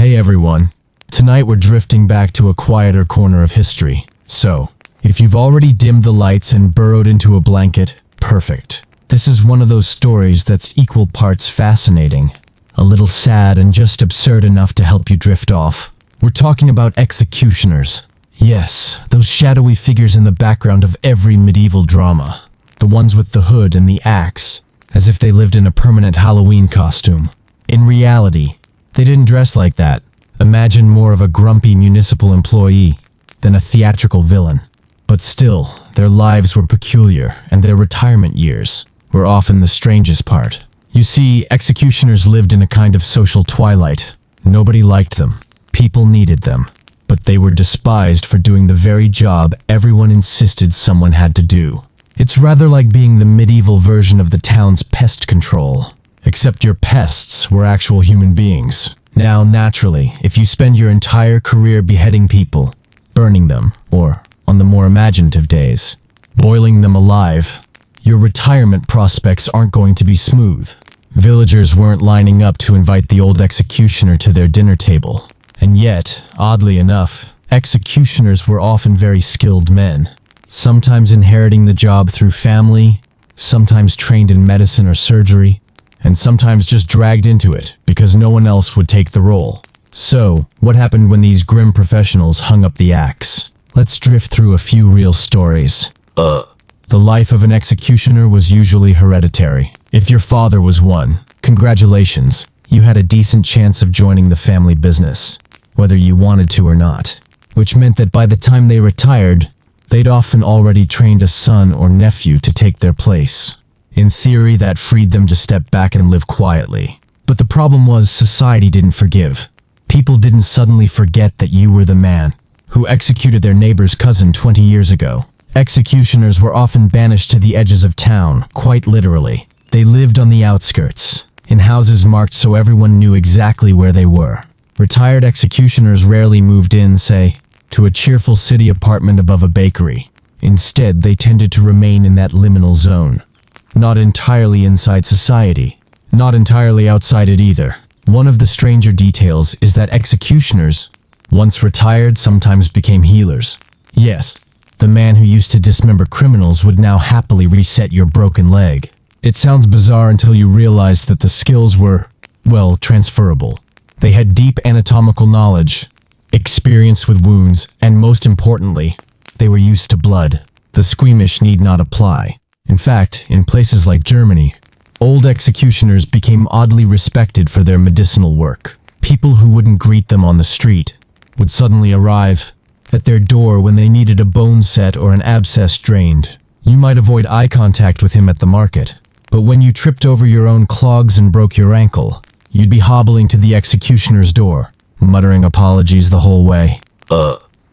Hey everyone, tonight we're drifting back to a quieter corner of history. So, if you've already dimmed the lights and burrowed into a blanket, perfect. This is one of those stories that's equal parts fascinating, a little sad and just absurd enough to help you drift off. We're talking about executioners. Yes, those shadowy figures in the background of every medieval drama. The ones with the hood and the axe, as if they lived in a permanent Halloween costume. In reality, they didn't dress like that. Imagine more of a grumpy municipal employee than a theatrical villain. But still, their lives were peculiar, and their retirement years were often the strangest part. You see, executioners lived in a kind of social twilight. Nobody liked them. People needed them. But they were despised for doing the very job everyone insisted someone had to do. It's rather like being the medieval version of the town's pest control. Except your pests were actual human beings. Now, naturally, if you spend your entire career beheading people, burning them, or, on the more imaginative days, boiling them alive, your retirement prospects aren't going to be smooth. Villagers weren't lining up to invite the old executioner to their dinner table. And yet, oddly enough, executioners were often very skilled men. Sometimes inheriting the job through family, sometimes trained in medicine or surgery, and sometimes just dragged into it because no one else would take the role. So, what happened when these grim professionals hung up the axe? Let's drift through a few real stories. The life of an executioner was usually hereditary. If your father was one, congratulations, you had a decent chance of joining the family business, whether you wanted to or not. Which meant that by the time they retired, they'd often already trained a son or nephew to take their place. In theory, that freed them to step back and live quietly. But the problem was society didn't forgive. People didn't suddenly forget that you were the man who executed their neighbor's cousin 20 years ago. Executioners were often banished to the edges of town, quite literally. They lived on the outskirts, in houses marked so everyone knew exactly where they were. Retired executioners rarely moved in, say, to a cheerful city apartment above a bakery. Instead, they tended to remain in that liminal zone. Not entirely inside society, not entirely outside it either. One of the stranger details is that executioners, once retired, sometimes became healers. Yes, the man who used to dismember criminals would now happily reset your broken leg. It sounds bizarre until you realize that the skills were, well, transferable. They had deep anatomical knowledge, experience with wounds, and most importantly, they were used to blood. The squeamish need not apply. In fact, in places like Germany, old executioners became oddly respected for their medicinal work. People who wouldn't greet them on the street would suddenly arrive at their door when they needed a bone set or an abscess drained. You might avoid eye contact with him at the market, but when you tripped over your own clogs and broke your ankle, you'd be hobbling to the executioner's door, muttering apologies the whole way.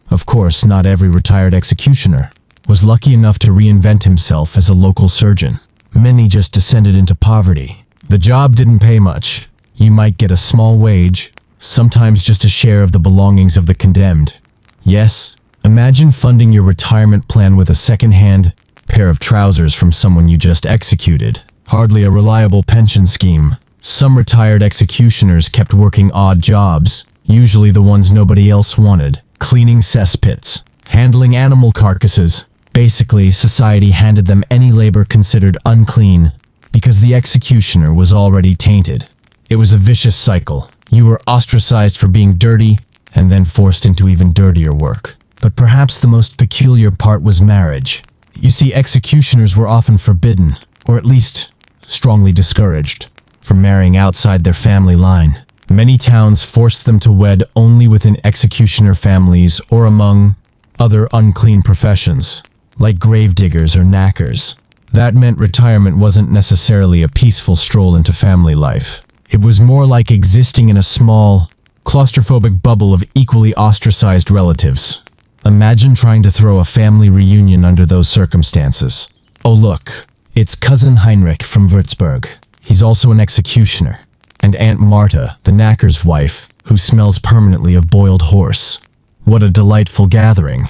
Of course, not every retired executioner was lucky enough to reinvent himself as a local surgeon. Many just descended into poverty. The job didn't pay much. You might get a small wage, sometimes just a share of the belongings of the condemned. Yes, imagine funding your retirement plan with a second-hand pair of trousers from someone you just executed. Hardly a reliable pension scheme. Some retired executioners kept working odd jobs, usually the ones nobody else wanted. Cleaning cesspits, handling animal carcasses. Basically, society handed them any labor considered unclean because the executioner was already tainted. It was a vicious cycle. You were ostracized for being dirty and then forced into even dirtier work. But perhaps the most peculiar part was marriage. You see, executioners were often forbidden, or at least strongly discouraged, from marrying outside their family line. Many towns forced them to wed only within executioner families or among other unclean professions, like gravediggers or knackers. That meant retirement wasn't necessarily a peaceful stroll into family life. It was more like existing in a small, claustrophobic bubble of equally ostracized relatives. Imagine trying to throw a family reunion under those circumstances. Oh look, it's Cousin Heinrich from Würzburg. He's also an executioner. And Aunt Marta, the knacker's wife, who smells permanently of boiled horse. What a delightful gathering.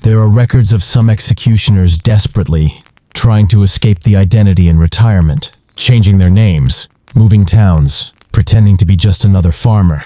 There are records of some executioners desperately trying to escape the identity in retirement, changing their names, moving towns, pretending to be just another farmer.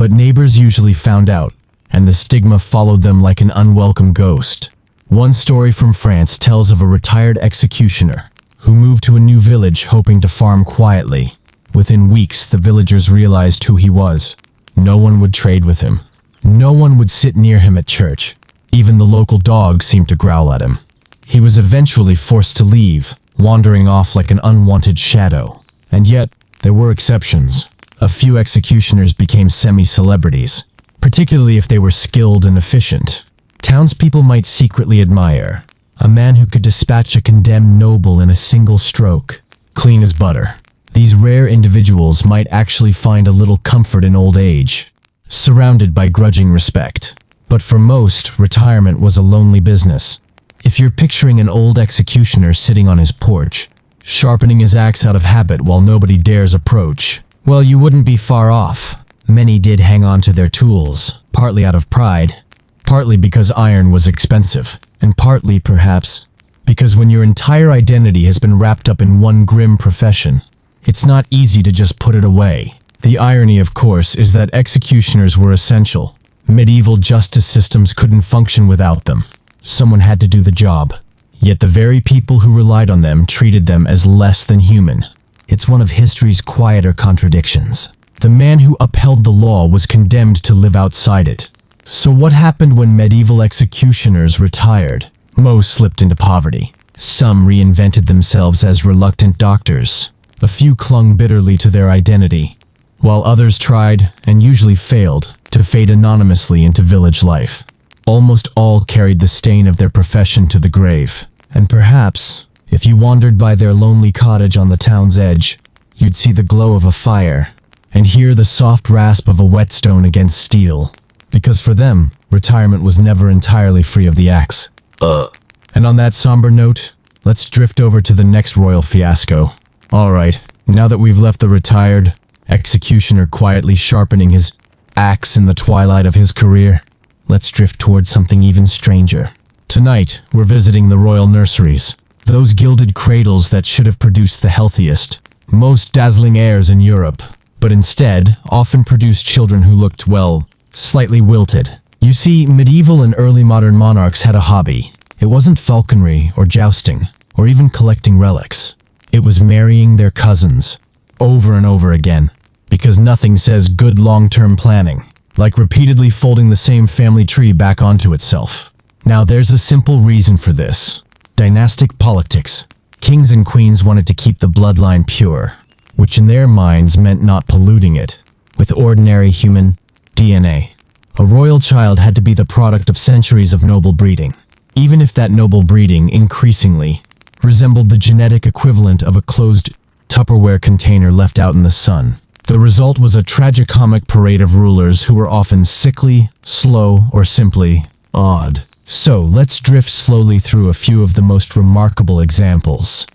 But neighbors usually found out, and the stigma followed them like an unwelcome ghost. One story from France tells of a retired executioner who moved to a new village hoping to farm quietly. Within weeks, the villagers realized who he was. No one would trade with him. No one would sit near him at church. Even the local dogs seemed to growl at him. He was eventually forced to leave, wandering off like an unwanted shadow. And yet, there were exceptions. A few executioners became semi-celebrities, particularly if they were skilled and efficient. Townspeople might secretly admire a man who could dispatch a condemned noble in a single stroke, clean as butter. These rare individuals might actually find a little comfort in old age, surrounded by grudging respect. But for most, retirement was a lonely business. If you're picturing an old executioner sitting on his porch, sharpening his axe out of habit while nobody dares approach, well, you wouldn't be far off. Many did hang on to their tools, partly out of pride, partly because iron was expensive, and partly, perhaps, because when your entire identity has been wrapped up in one grim profession, it's not easy to just put it away. The irony, of course, is that executioners were essential. Medieval justice systems couldn't function without them. Someone had to do the job. Yet the very people who relied on them treated them as less than human. It's one of history's quieter contradictions. The man who upheld the law was condemned to live outside it. So what happened when medieval executioners retired? Most slipped into poverty. Some reinvented themselves as reluctant doctors. A few clung bitterly to their identity, while others tried, and usually failed, to fade anonymously into village life. Almost all carried the stain of their profession to the grave. And perhaps, if you wandered by their lonely cottage on the town's edge, you'd see the glow of a fire, and hear the soft rasp of a whetstone against steel. Because for them, retirement was never entirely free of the axe. And on that somber note, let's drift over to the next royal fiasco. Alright, now that we've left the retired executioner quietly sharpening his axe in the twilight of his career, let's drift towards something even stranger. Tonight, we're visiting the royal nurseries, those gilded cradles that should have produced the healthiest, most dazzling heirs in Europe, but instead often produced children who looked, well, slightly wilted. You see, medieval and early modern monarchs had a hobby. It wasn't falconry or jousting, or even collecting relics. It was marrying their cousins, over and over again, because nothing says good long-term planning, like repeatedly folding the same family tree back onto itself. Now there's a simple reason for this. Dynastic politics. Kings and queens wanted to keep the bloodline pure, which in their minds meant not polluting it with ordinary human DNA. A royal child had to be the product of centuries of noble breeding, even if that noble breeding increasingly resembled the genetic equivalent of a closed Tupperware container left out in the sun. The result was a tragicomic parade of rulers who were often sickly, slow, or simply odd. So let's drift slowly through a few of the most remarkable examples.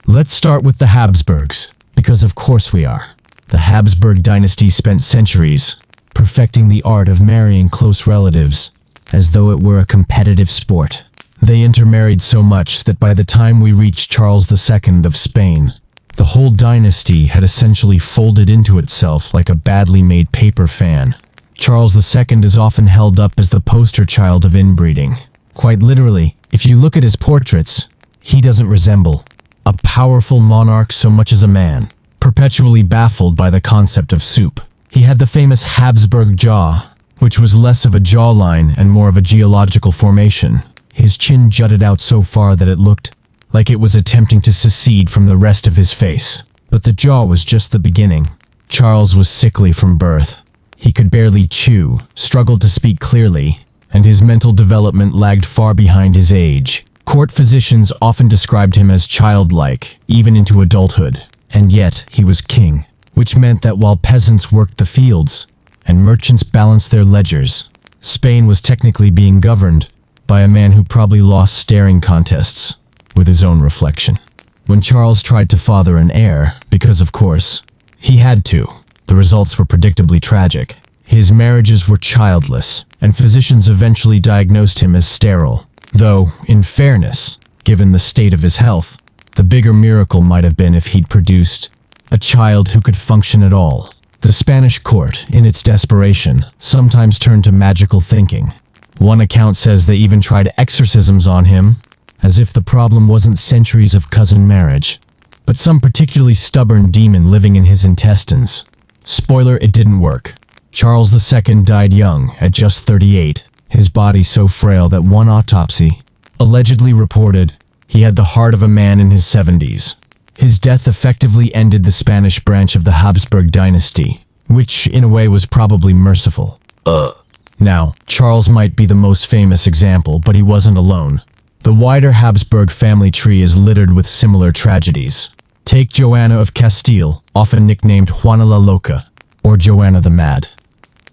Let's start with the Habsburgs, because of course we are. The Habsburg dynasty spent centuries perfecting the art of marrying close relatives, as though it were a competitive sport. They intermarried so much that by the time we reached Charles II of Spain, the whole dynasty had essentially folded into itself like a badly made paper fan. Charles II is often held up as the poster child of inbreeding. Quite literally, if you look at his portraits, he doesn't resemble a powerful monarch so much as a man, perpetually baffled by the concept of soup. He had the famous Habsburg jaw, which was less of a jawline and more of a geological formation. His chin jutted out so far that it looked like it was attempting to secede from the rest of his face. But the jaw was just the beginning. Charles was sickly from birth. He could barely chew, struggled to speak clearly, and his mental development lagged far behind his age. Court physicians often described him as childlike, even into adulthood. And yet, he was king, which meant that while peasants worked the fields and merchants balanced their ledgers, Spain was technically being governed by a man who probably lost staring contests with his own reflection. When Charles tried to father an heir, because of course, he had to, the results were predictably tragic. His marriages were childless, and physicians eventually diagnosed him as sterile. Though, in fairness, given the state of his health, the bigger miracle might have been if he'd produced a child who could function at all. The Spanish court, in its desperation, sometimes turned to magical thinking. One account says they even tried exorcisms on him, as if the problem wasn't centuries of cousin marriage, but some particularly stubborn demon living in his intestines. Spoiler, it didn't work. Charles II died young, at just 38, his body so frail that one autopsy allegedly reported he had the heart of a man in his 70s. His death effectively ended the Spanish branch of the Habsburg dynasty, which, in a way, was probably merciful. Now, Charles might be the most famous example, but he wasn't alone. The wider Habsburg family tree is littered with similar tragedies. Take Joanna of Castile, often nicknamed Juana la Loca, or Joanna the Mad.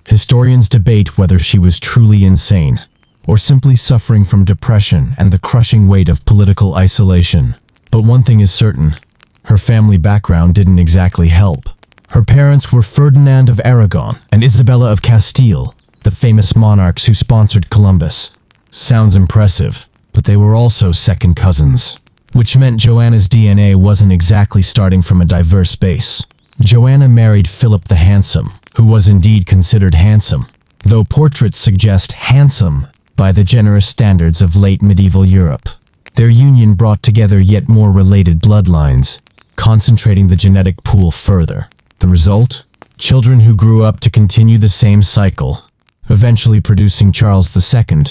Historians debate whether she was truly insane, or simply suffering from depression and the crushing weight of political isolation. But one thing is certain, her family background didn't exactly help. Her parents were Ferdinand of Aragon and Isabella of Castile, the famous monarchs who sponsored Columbus. Sounds impressive, but they were also second cousins, which meant Joanna's DNA wasn't exactly starting from a diverse base. Joanna married Philip the Handsome, who was indeed considered handsome, though portraits suggest handsome by the generous standards of late medieval Europe. Their union brought together yet more related bloodlines, concentrating the genetic pool further. The result? Children who grew up to continue the same cycle, eventually producing Charles II,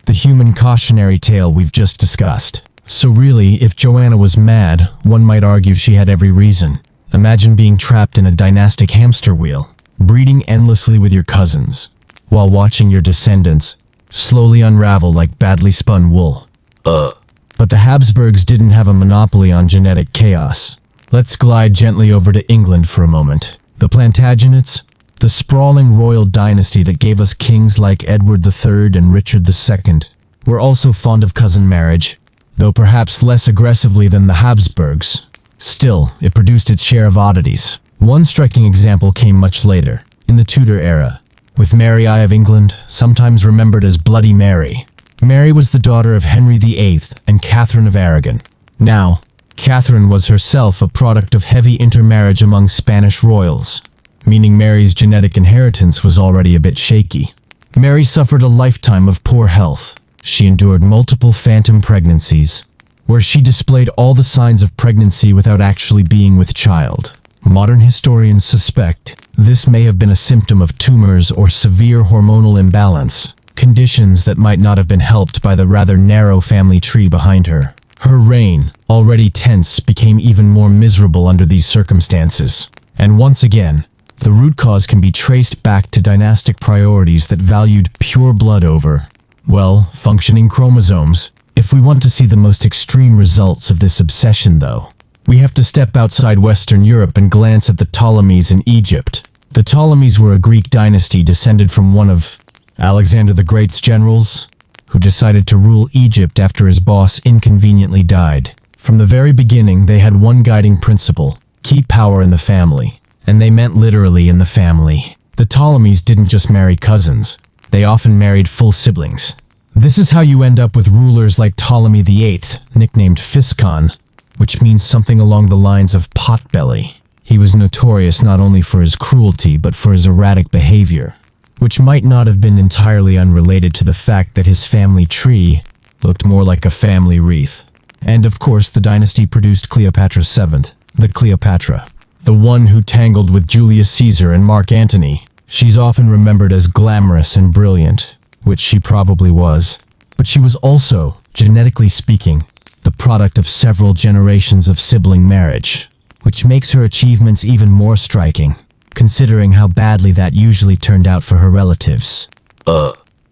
the human cautionary tale we've just discussed. So really, if Joanna was mad, one might argue she had every reason. Imagine being trapped in a dynastic hamster wheel, breeding endlessly with your cousins, while watching your descendants slowly unravel like badly spun wool. But the Habsburgs didn't have a monopoly on genetic chaos. Let's glide gently over to England for a moment. The Plantagenets, the sprawling royal dynasty that gave us kings like Edward III and Richard II, were also fond of cousin marriage, though perhaps less aggressively than the Habsburgs. Still, it produced its share of oddities. One striking example came much later, in the Tudor era, with Mary I of England, sometimes remembered as Bloody Mary. Mary was the daughter of Henry VIII and Catherine of Aragon. Now, Catherine was herself a product of heavy intermarriage among Spanish royals, meaning Mary's genetic inheritance was already a bit shaky. Mary suffered a lifetime of poor health. She endured multiple phantom pregnancies, where she displayed all the signs of pregnancy without actually being with child. Modern historians suspect this may have been a symptom of tumors or severe hormonal imbalance, conditions that might not have been helped by the rather narrow family tree behind her. Her reign, already tense, became even more miserable under these circumstances. And once again, the root cause can be traced back to dynastic priorities that valued pure blood over, well, functioning chromosomes. If we want to see the most extreme results of this obsession, though, we have to step outside Western Europe and glance at the Ptolemies in Egypt. The Ptolemies were a Greek dynasty descended from one of Alexander the Great's generals, who decided to rule Egypt after his boss inconveniently died. From the very beginning, they had one guiding principle: keep power in the family. And they meant literally in the family. The Ptolemies didn't just marry cousins, they often married full siblings. This is how you end up with rulers like Ptolemy VIII, nicknamed Physcon, which means something along the lines of potbelly. He was notorious not only for his cruelty but for his erratic behavior, which might not have been entirely unrelated to the fact that his family tree looked more like a family wreath. And of course, the dynasty produced Cleopatra VII, the Cleopatra, the one who tangled with Julius Caesar and Mark Antony. She's often remembered as glamorous and brilliant, which she probably was, but she was also, genetically speaking, the product of several generations of sibling marriage, which makes her achievements even more striking, considering how badly that usually turned out for her relatives.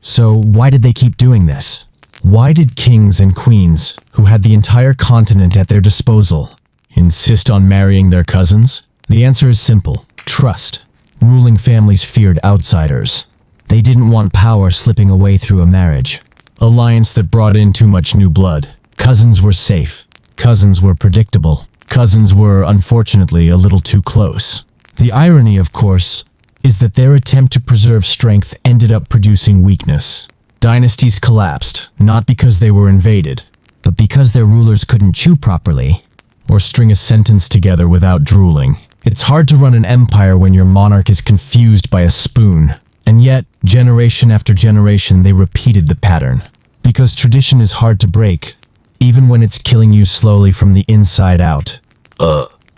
So why did they keep doing this? Why did kings and queens, who had the entire continent at their disposal, insist on marrying their cousins? The answer is simple: trust. Ruling families feared outsiders. They didn't want power slipping away through a marriage alliance that brought in too much new blood. Cousins were safe. Cousins were predictable. Cousins were, unfortunately, a little too close. The irony, of course, is that their attempt to preserve strength ended up producing weakness. Dynasties collapsed, not because they were invaded, but because their rulers couldn't chew properly or string a sentence together without drooling. It's hard to run an empire when your monarch is confused by a spoon. And yet, generation after generation, they repeated the pattern. Because tradition is hard to break, even when it's killing you slowly from the inside out.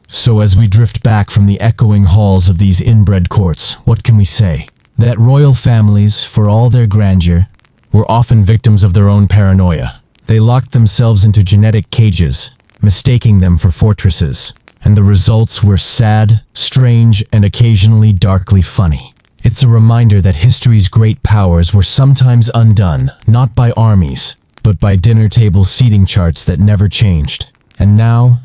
So as we drift back from the echoing halls of these inbred courts, what can we say? That royal families, for all their grandeur, were often victims of their own paranoia. They locked themselves into genetic cages, mistaking them for fortresses. And the results were sad, strange, and occasionally darkly funny. It's a reminder that history's great powers were sometimes undone, not by armies, but by dinner table seating charts that never changed. And now,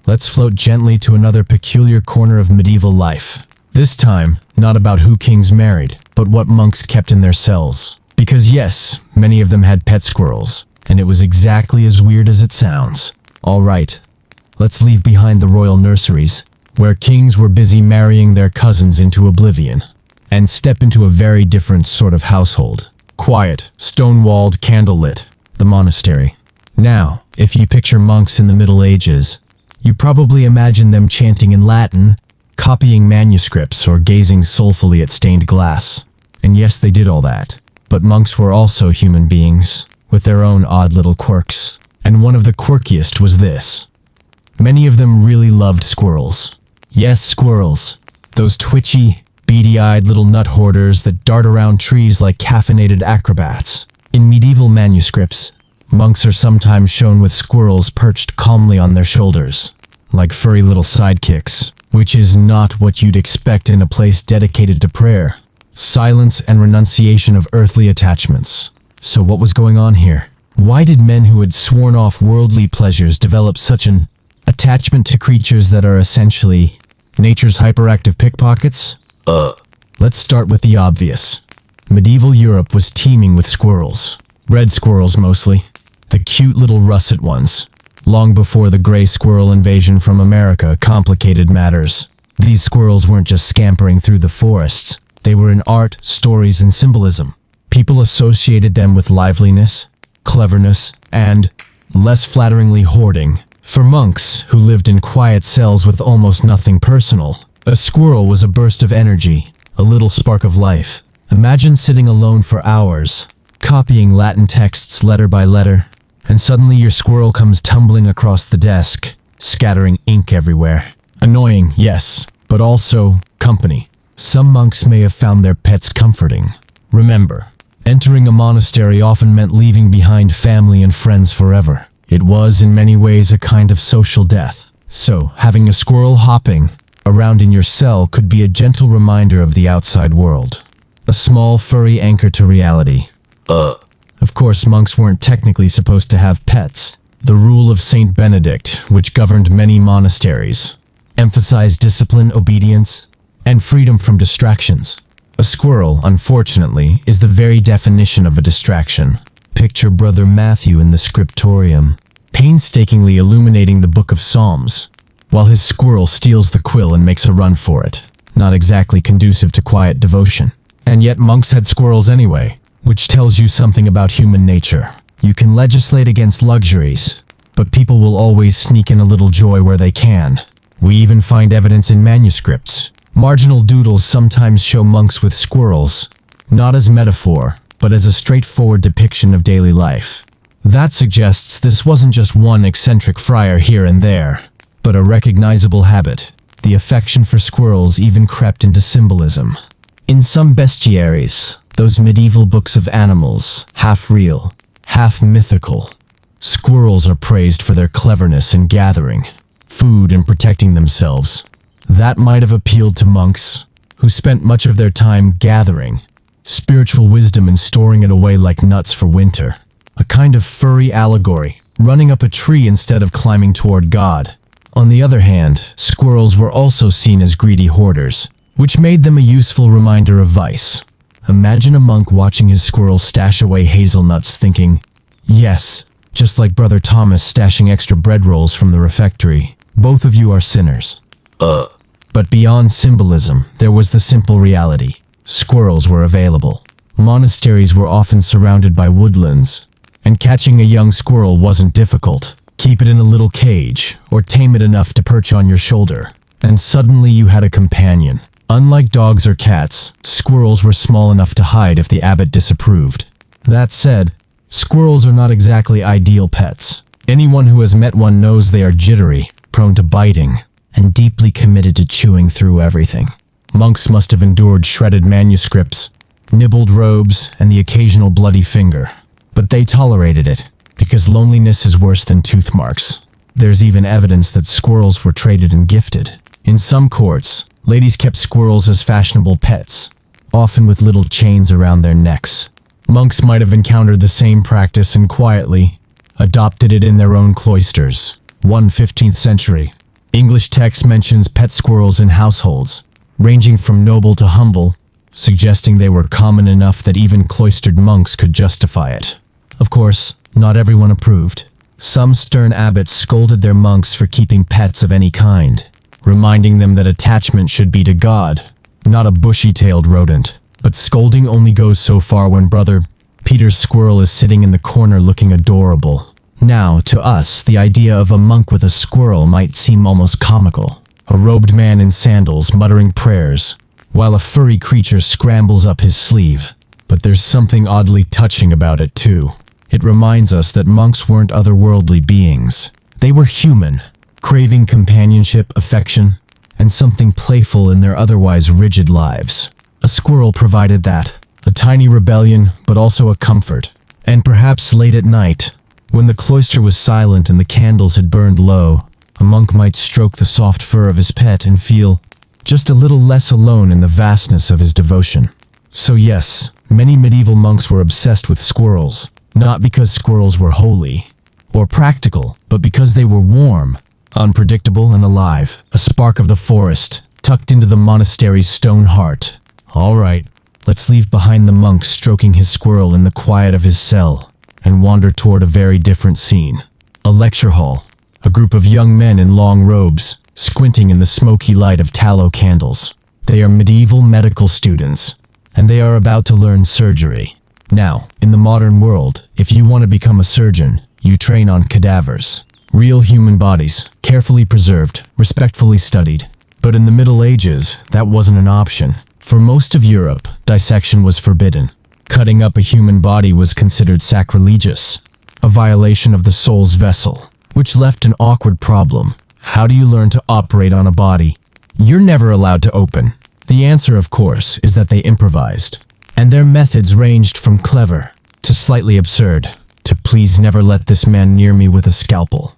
let's float gently to another peculiar corner of medieval life. This time, not about who kings married, but what monks kept in their cells. Because yes, many of them had pet squirrels, and it was exactly as weird as it sounds. Alright, let's leave behind the royal nurseries, where kings were busy marrying their cousins into oblivion, and step into a very different sort of household. Quiet, stone-walled, candlelit, the monastery. Now, if you picture monks in the Middle Ages, you probably imagine them chanting in Latin, copying manuscripts, or gazing soulfully at stained glass. And yes, they did all that. But monks were also human beings, with their own odd little quirks. And one of the quirkiest was this. Many of them really loved squirrels. Yes, squirrels. Those twitchy, beady-eyed little nut hoarders that dart around trees like caffeinated acrobats. In medieval manuscripts, monks are sometimes shown with squirrels perched calmly on their shoulders, like furry little sidekicks, which is not what you'd expect in a place dedicated to prayer, silence, and renunciation of earthly attachments. So what was going on here? Why did men who had sworn off worldly pleasures develop such an attachment to creatures that are essentially nature's hyperactive pickpockets? Let's start with the obvious. Medieval Europe was teeming with squirrels. Red squirrels mostly. The cute little russet ones. Long before the gray squirrel invasion from America complicated matters. These squirrels weren't just scampering through the forests. They were in art, stories, and symbolism. People associated them with liveliness, cleverness, and, less flatteringly, hoarding. For monks, who lived in quiet cells with almost nothing personal, a squirrel was a burst of energy, a little spark of life. Imagine sitting alone for hours, copying Latin texts letter by letter, and suddenly your squirrel comes tumbling across the desk, scattering ink everywhere. Annoying, yes, but also company. Some monks may have found their pets comforting. Remember, entering a monastery often meant leaving behind family and friends forever. It was, in many ways, a kind of social death. So, having a squirrel hopping around in your cell could be a gentle reminder of the outside world. A small, furry anchor to reality. Of course, monks weren't technically supposed to have pets. The rule of Saint Benedict, which governed many monasteries, emphasized discipline, obedience, and freedom from distractions. A squirrel, unfortunately, is the very definition of a distraction. Picture Brother Matthew in the scriptorium, painstakingly illuminating the Book of Psalms, while his squirrel steals the quill and makes a run for it. Not exactly conducive to quiet devotion. And yet monks had squirrels anyway, which tells you something about human nature. You can legislate against luxuries, but people will always sneak in a little joy where they can. We even find evidence in manuscripts. Marginal doodles sometimes show monks with squirrels, not as metaphor, but as a straightforward depiction of daily life. That suggests this wasn't just one eccentric friar here and there, but a recognizable habit. The affection for squirrels even crept into symbolism. In some bestiaries, those medieval books of animals, half real, half mythical, squirrels are praised for their cleverness in gathering food and protecting themselves. That might have appealed to monks, who spent much of their time gathering spiritual wisdom and storing it away like nuts for winter. A kind of furry allegory, running up a tree instead of climbing toward God. On the other hand, squirrels were also seen as greedy hoarders, which made them a useful reminder of vice. Imagine a monk watching his squirrel stash away hazelnuts thinking, yes, just like Brother Thomas stashing extra bread rolls from the refectory. Both of you are sinners. But beyond symbolism, there was the simple reality. Squirrels were available. Monasteries were often surrounded by woodlands, and catching a young squirrel wasn't difficult. Keep it in a little cage, or tame it enough to perch on your shoulder, and suddenly you had a companion. Unlike dogs or cats, squirrels were small enough to hide if the abbot disapproved. That said, squirrels are not exactly ideal pets. Anyone who has met one knows they are jittery, prone to biting, and deeply committed to chewing through everything. Monks must have endured shredded manuscripts, nibbled robes, and the occasional bloody finger. But they tolerated it, because loneliness is worse than tooth marks. There's even evidence that squirrels were traded and gifted. In some courts, ladies kept squirrels as fashionable pets, often with little chains around their necks. Monks might have encountered the same practice and quietly adopted it in their own cloisters. 15th century. English text mentions pet squirrels in households, ranging from noble to humble, suggesting they were common enough that even cloistered monks could justify it. Of course, not everyone approved. Some stern abbots scolded their monks for keeping pets of any kind, reminding them that attachment should be to God, not a bushy-tailed rodent. But scolding only goes so far when Brother Peter's squirrel is sitting in the corner looking adorable. Now, to us, the idea of a monk with a squirrel might seem almost comical. A robed man in sandals muttering prayers, while a furry creature scrambles up his sleeve. But there's something oddly touching about it too. It reminds us that monks weren't otherworldly beings. They were human, craving companionship, affection, and something playful in their otherwise rigid lives. A squirrel provided that. A tiny rebellion, but also a comfort. And perhaps late at night, when the cloister was silent and the candles had burned low, a monk might stroke the soft fur of his pet and feel just a little less alone in the vastness of his devotion. So yes, many medieval monks were obsessed with squirrels, not because squirrels were holy or practical, but because they were warm, unpredictable, and alive. A spark of the forest, tucked into the monastery's stone heart. All right, let's leave behind the monk stroking his squirrel in the quiet of his cell and wander toward a very different scene. A lecture hall. A group of young men in long robes, squinting in the smoky light of tallow candles. They are medieval medical students, and they are about to learn surgery. Now, in the modern world, if you want to become a surgeon, you train on cadavers. Real human bodies, carefully preserved, respectfully studied. But in the Middle Ages, that wasn't an option. For most of Europe, dissection was forbidden. Cutting up a human body was considered sacrilegious, a violation of the soul's vessel, which left an awkward problem. How do you learn to operate on a body you're never allowed to open? The answer, of course, is that they improvised. And their methods ranged from clever to slightly absurd, to please never let this man near me with a scalpel.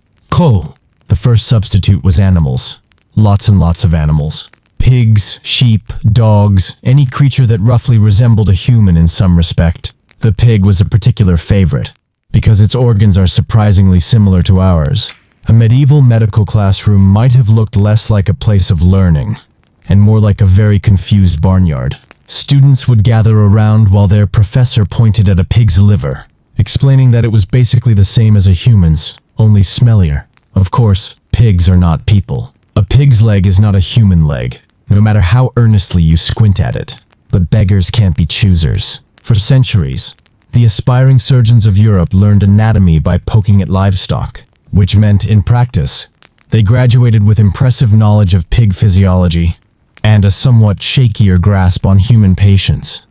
The first substitute was animals. Lots and lots of animals. Pigs, sheep, dogs, any creature that roughly resembled a human in some respect. The pig was a particular favorite, because its organs are surprisingly similar to ours. A medieval medical classroom might have looked less like a place of learning, and more like a very confused barnyard. Students would gather around while their professor pointed at a pig's liver, explaining that it was basically the same as a human's, only smellier. Of course, pigs are not people. A pig's leg is not a human leg, no matter how earnestly you squint at it. But beggars can't be choosers. For centuries, the aspiring surgeons of Europe learned anatomy by poking at livestock, which meant, in practice, they graduated with impressive knowledge of pig physiology and a somewhat shakier grasp on human patients.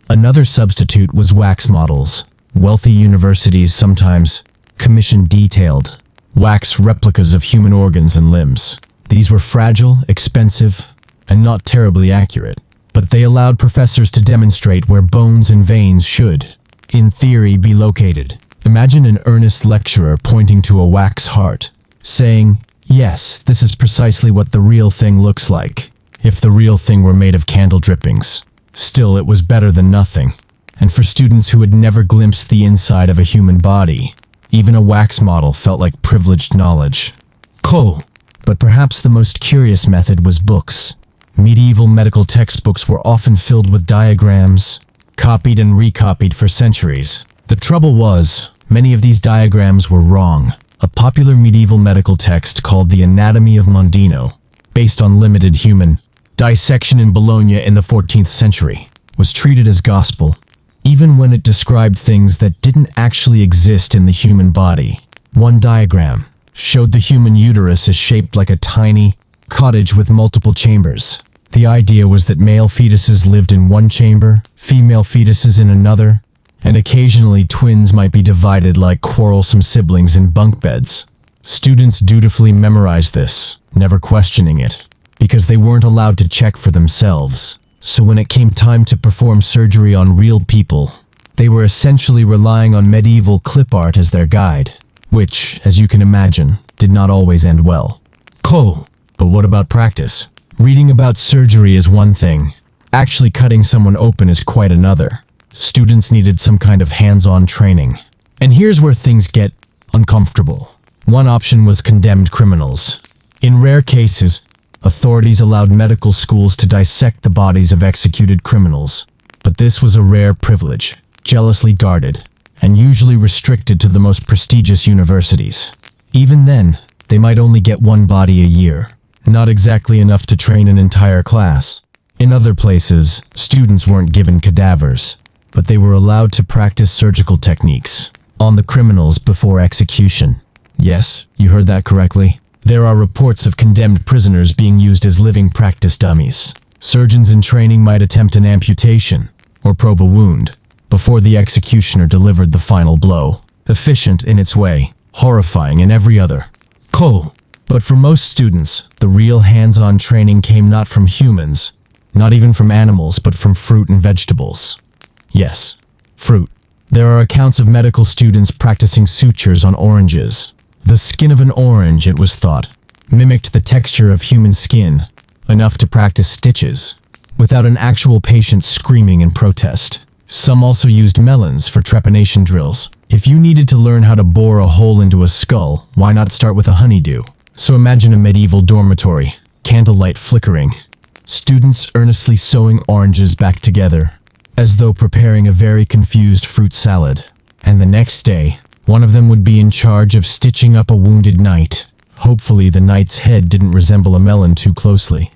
Another substitute was wax models. Wealthy universities sometimes commissioned detailed wax replicas of human organs and limbs. These were fragile, expensive, and not terribly accurate, but they allowed professors to demonstrate where bones and veins should, in theory, be located. Imagine an earnest lecturer pointing to a wax heart, saying, "Yes, this is precisely what the real thing looks like," if the real thing were made of candle drippings. Still, it was better than nothing. And for students who had never glimpsed the inside of a human body, even a wax model felt like privileged knowledge. But perhaps the most curious method was books. Medieval medical textbooks were often filled with diagrams, copied and recopied for centuries. The trouble was, many of these diagrams were wrong. A popular medieval medical text called the Anatomy of Mondino, based on limited human dissection in Bologna in the 14th century, was treated as gospel, even when it described things that didn't actually exist in the human body. One diagram showed the human uterus as shaped like a tiny, cottage with multiple chambers. The idea was that male fetuses lived in one chamber, female fetuses in another, and occasionally twins might be divided like quarrelsome siblings in bunk beds. Students dutifully memorized this, never questioning it, because they weren't allowed to check for themselves. So when it came time to perform surgery on real people, they were essentially relying on medieval clip art as their guide, which, as you can imagine, did not always end well. Cool. But what about practice? Reading about surgery is one thing. Actually cutting someone open is quite another. Students needed some kind of hands-on training. And here's where things get uncomfortable. One option was condemned criminals. In rare cases, authorities allowed medical schools to dissect the bodies of executed criminals. But this was a rare privilege, jealously guarded, and usually restricted to the most prestigious universities. Even then, they might only get one body a year. Not exactly enough to train an entire class. In other places, students weren't given cadavers, but they were allowed to practice surgical techniques on the criminals before execution. Yes, you heard that correctly. There are reports of condemned prisoners being used as living practice dummies. Surgeons in training might attempt an amputation or probe a wound before the executioner delivered the final blow. Efficient in its way, horrifying in every other. Cool. But for most students, the real hands-on training came not from humans, not even from animals, but from fruit and vegetables. Yes, fruit. There are accounts of medical students practicing sutures on oranges. The skin of an orange, it was thought, mimicked the texture of human skin, enough to practice stitches, without an actual patient screaming in protest. Some also used melons for trepanation drills. If you needed to learn how to bore a hole into a skull, why not start with a honeydew? So imagine a medieval dormitory, candlelight flickering, students earnestly sewing oranges back together, as though preparing a very confused fruit salad. And the next day, one of them would be in charge of stitching up a wounded knight. Hopefully the knight's head didn't resemble a melon too closely.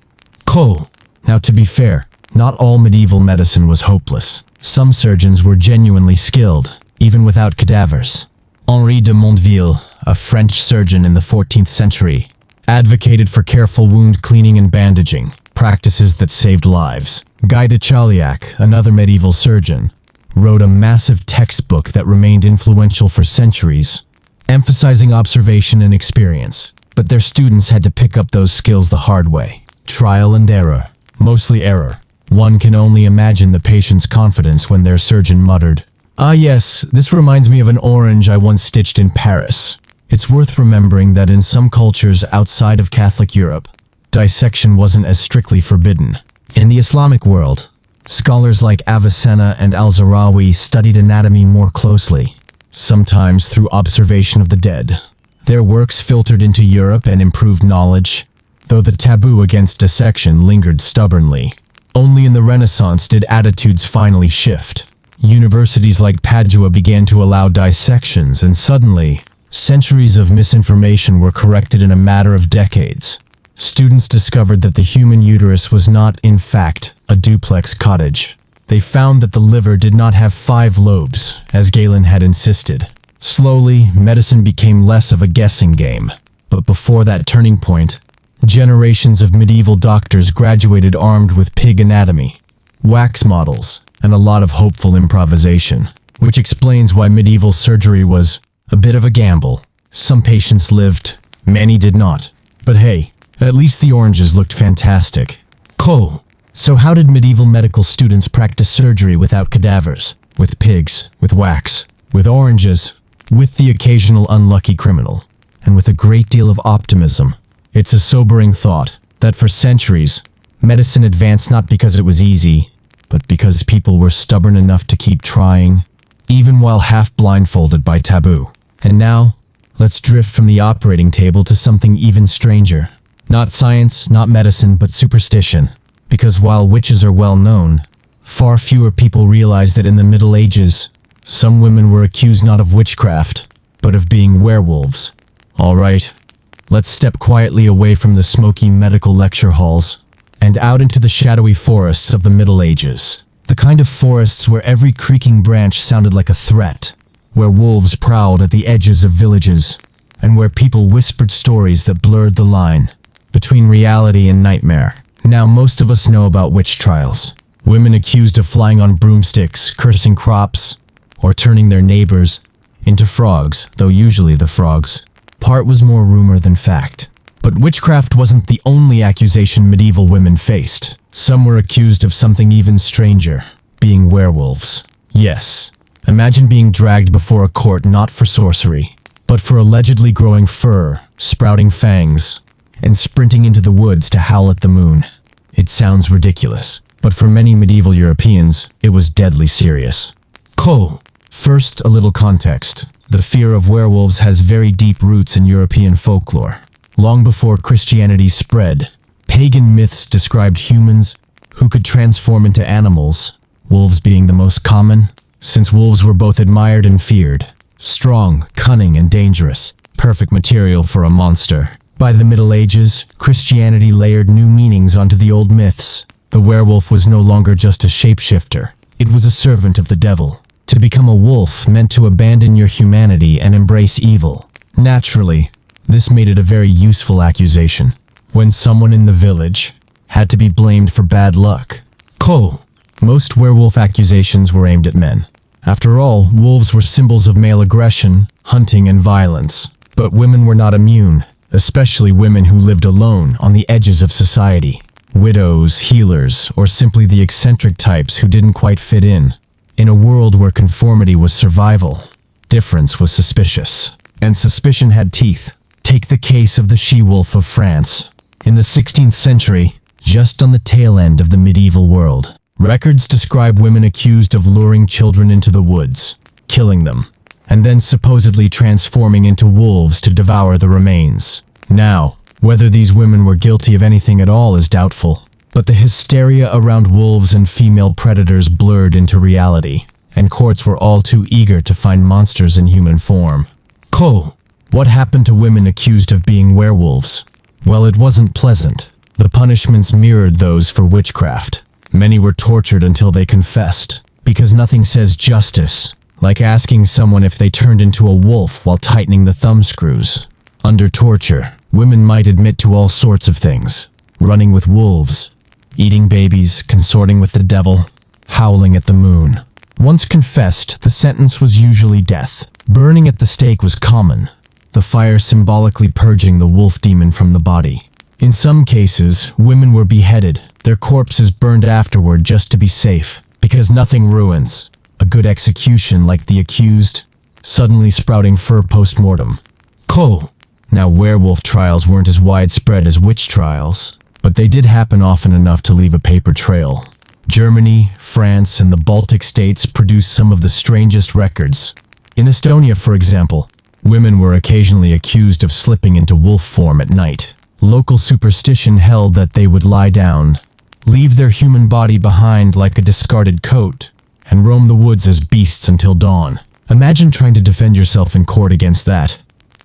Cool. Now to be fair, not all medieval medicine was hopeless. Some surgeons were genuinely skilled, even without cadavers. Henri de Mondeville, a French surgeon in the 14th century, advocated for careful wound cleaning and bandaging, practices that saved lives. Guy de Chauliac, another medieval surgeon, wrote a massive textbook that remained influential for centuries, emphasizing observation and experience. But their students had to pick up those skills the hard way. Trial and error. Mostly error. One can only imagine the patient's confidence when their surgeon muttered, "Ah yes, this reminds me of an orange I once stitched in Paris." It's worth remembering that in some cultures outside of Catholic Europe, dissection wasn't as strictly forbidden. In the Islamic world, scholars like Avicenna and Al-Zarawi studied anatomy more closely, sometimes through observation of the dead. Their works filtered into Europe and improved knowledge, though the taboo against dissection lingered stubbornly. Only in the Renaissance did attitudes finally shift. Universities like Padua began to allow dissections, and suddenly, centuries of misinformation were corrected in a matter of decades. Students discovered that the human uterus was not, in fact, a duplex cottage. They found that the liver did not have 5 lobes, as Galen had insisted. Slowly, medicine became less of a guessing game. But before that turning point, generations of medieval doctors graduated armed with pig anatomy, wax models, and a lot of hopeful improvisation, which explains why medieval surgery was a bit of a gamble. Some patients lived, many did not. But hey, at least the oranges looked fantastic. Cool. So how did medieval medical students practice surgery without cadavers? With pigs, with wax, with oranges, with the occasional unlucky criminal, and with a great deal of optimism. It's a sobering thought that for centuries, medicine advanced not because it was easy, but because people were stubborn enough to keep trying, even while half blindfolded by taboo. And now, let's drift from the operating table to something even stranger. Not science, not medicine, but superstition. Because while witches are well known, far fewer people realize that in the Middle Ages, some women were accused not of witchcraft, but of being werewolves. Alright, let's step quietly away from the smoky medical lecture halls and out into the shadowy forests of the Middle Ages. The kind of forests where every creaking branch sounded like a threat, where wolves prowled at the edges of villages, and where people whispered stories that blurred the line between reality and nightmare. Now most of us know about witch trials. Women accused of flying on broomsticks, cursing crops, or turning their neighbors into frogs, though usually the frogs' part was more rumor than fact. But witchcraft wasn't the only accusation medieval women faced. Some were accused of something even stranger, being werewolves. Yes, imagine being dragged before a court not for sorcery, but for allegedly growing fur, sprouting fangs, and sprinting into the woods to howl at the moon. It sounds ridiculous, but for many medieval Europeans, it was deadly serious. First, a little context. The fear of werewolves has very deep roots in European folklore. Long before Christianity spread, pagan myths described humans who could transform into animals, wolves being the most common, since wolves were both admired and feared. Strong, cunning, and dangerous, perfect material for a monster. By the Middle Ages, Christianity layered new meanings onto the old myths. The werewolf was no longer just a shapeshifter. It was a servant of the devil. To become a wolf meant to abandon your humanity and embrace evil. Naturally, this made it a very useful accusation. When someone in the village had to be blamed for bad luck. Most werewolf accusations were aimed at men. After all, wolves were symbols of male aggression, hunting, and violence. But women were not immune, especially women who lived alone on the edges of society. Widows, healers, or simply the eccentric types who didn't quite fit in. In a world where conformity was survival, difference was suspicious. And suspicion had teeth. Take the case of the she-wolf of France. In the 16th century, just on the tail end of the medieval world, records describe women accused of luring children into the woods, killing them, and then supposedly transforming into wolves to devour the remains. Now, whether these women were guilty of anything at all is doubtful. But the hysteria around wolves and female predators blurred into reality, and courts were all too eager to find monsters in human form. What happened to women accused of being werewolves? Well, it wasn't pleasant. The punishments mirrored those for witchcraft. Many were tortured until they confessed, because nothing says justice like asking someone if they turned into a wolf while tightening the thumb screws. Under torture, women might admit to all sorts of things. Running with wolves, eating babies, consorting with the devil, howling at the moon. Once confessed, the sentence was usually death. Burning at the stake was common, the fire symbolically purging the wolf demon from the body. In some cases, women were beheaded, their corpses burned afterward just to be safe, because nothing ruins a good execution like the accused, suddenly sprouting fur post-mortem. Now, werewolf trials weren't as widespread as witch trials, but they did happen often enough to leave a paper trail. Germany, France, and the Baltic states produced some of the strangest records. In Estonia, for example, women were occasionally accused of slipping into wolf form at night. Local superstition held that they would lie down, leave their human body behind like a discarded coat, and roam the woods as beasts until dawn. Imagine trying to defend yourself in court against that.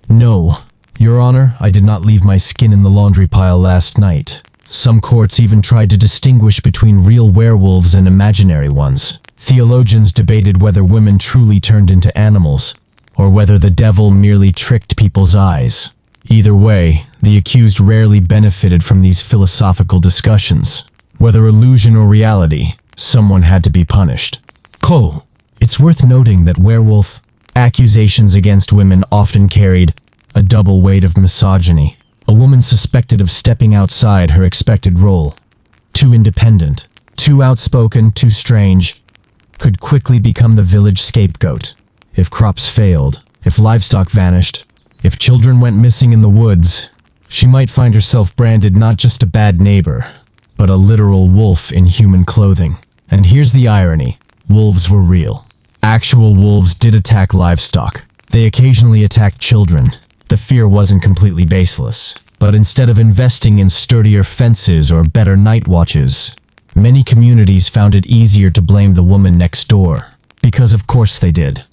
No, Your Honor, I did not leave my skin in the laundry pile last night. Some courts even tried to distinguish between real werewolves and imaginary ones. Theologians debated whether women truly turned into animals, or whether the devil merely tricked people's eyes. Either way, the accused rarely benefited from these philosophical discussions. Whether illusion or reality, someone had to be punished. It's worth noting that werewolf accusations against women often carried a double weight of misogyny. A woman suspected of stepping outside her expected role, too independent, too outspoken, too strange, could quickly become the village scapegoat. If crops failed, if livestock vanished, if children went missing in the woods, she might find herself branded not just a bad neighbor, but a literal wolf in human clothing. And here's the irony. Wolves were real. Actual wolves did attack livestock. They occasionally attacked children. The fear wasn't completely baseless. But instead of investing in sturdier fences or better night watches, many communities found it easier to blame the woman next door. Because of course they did.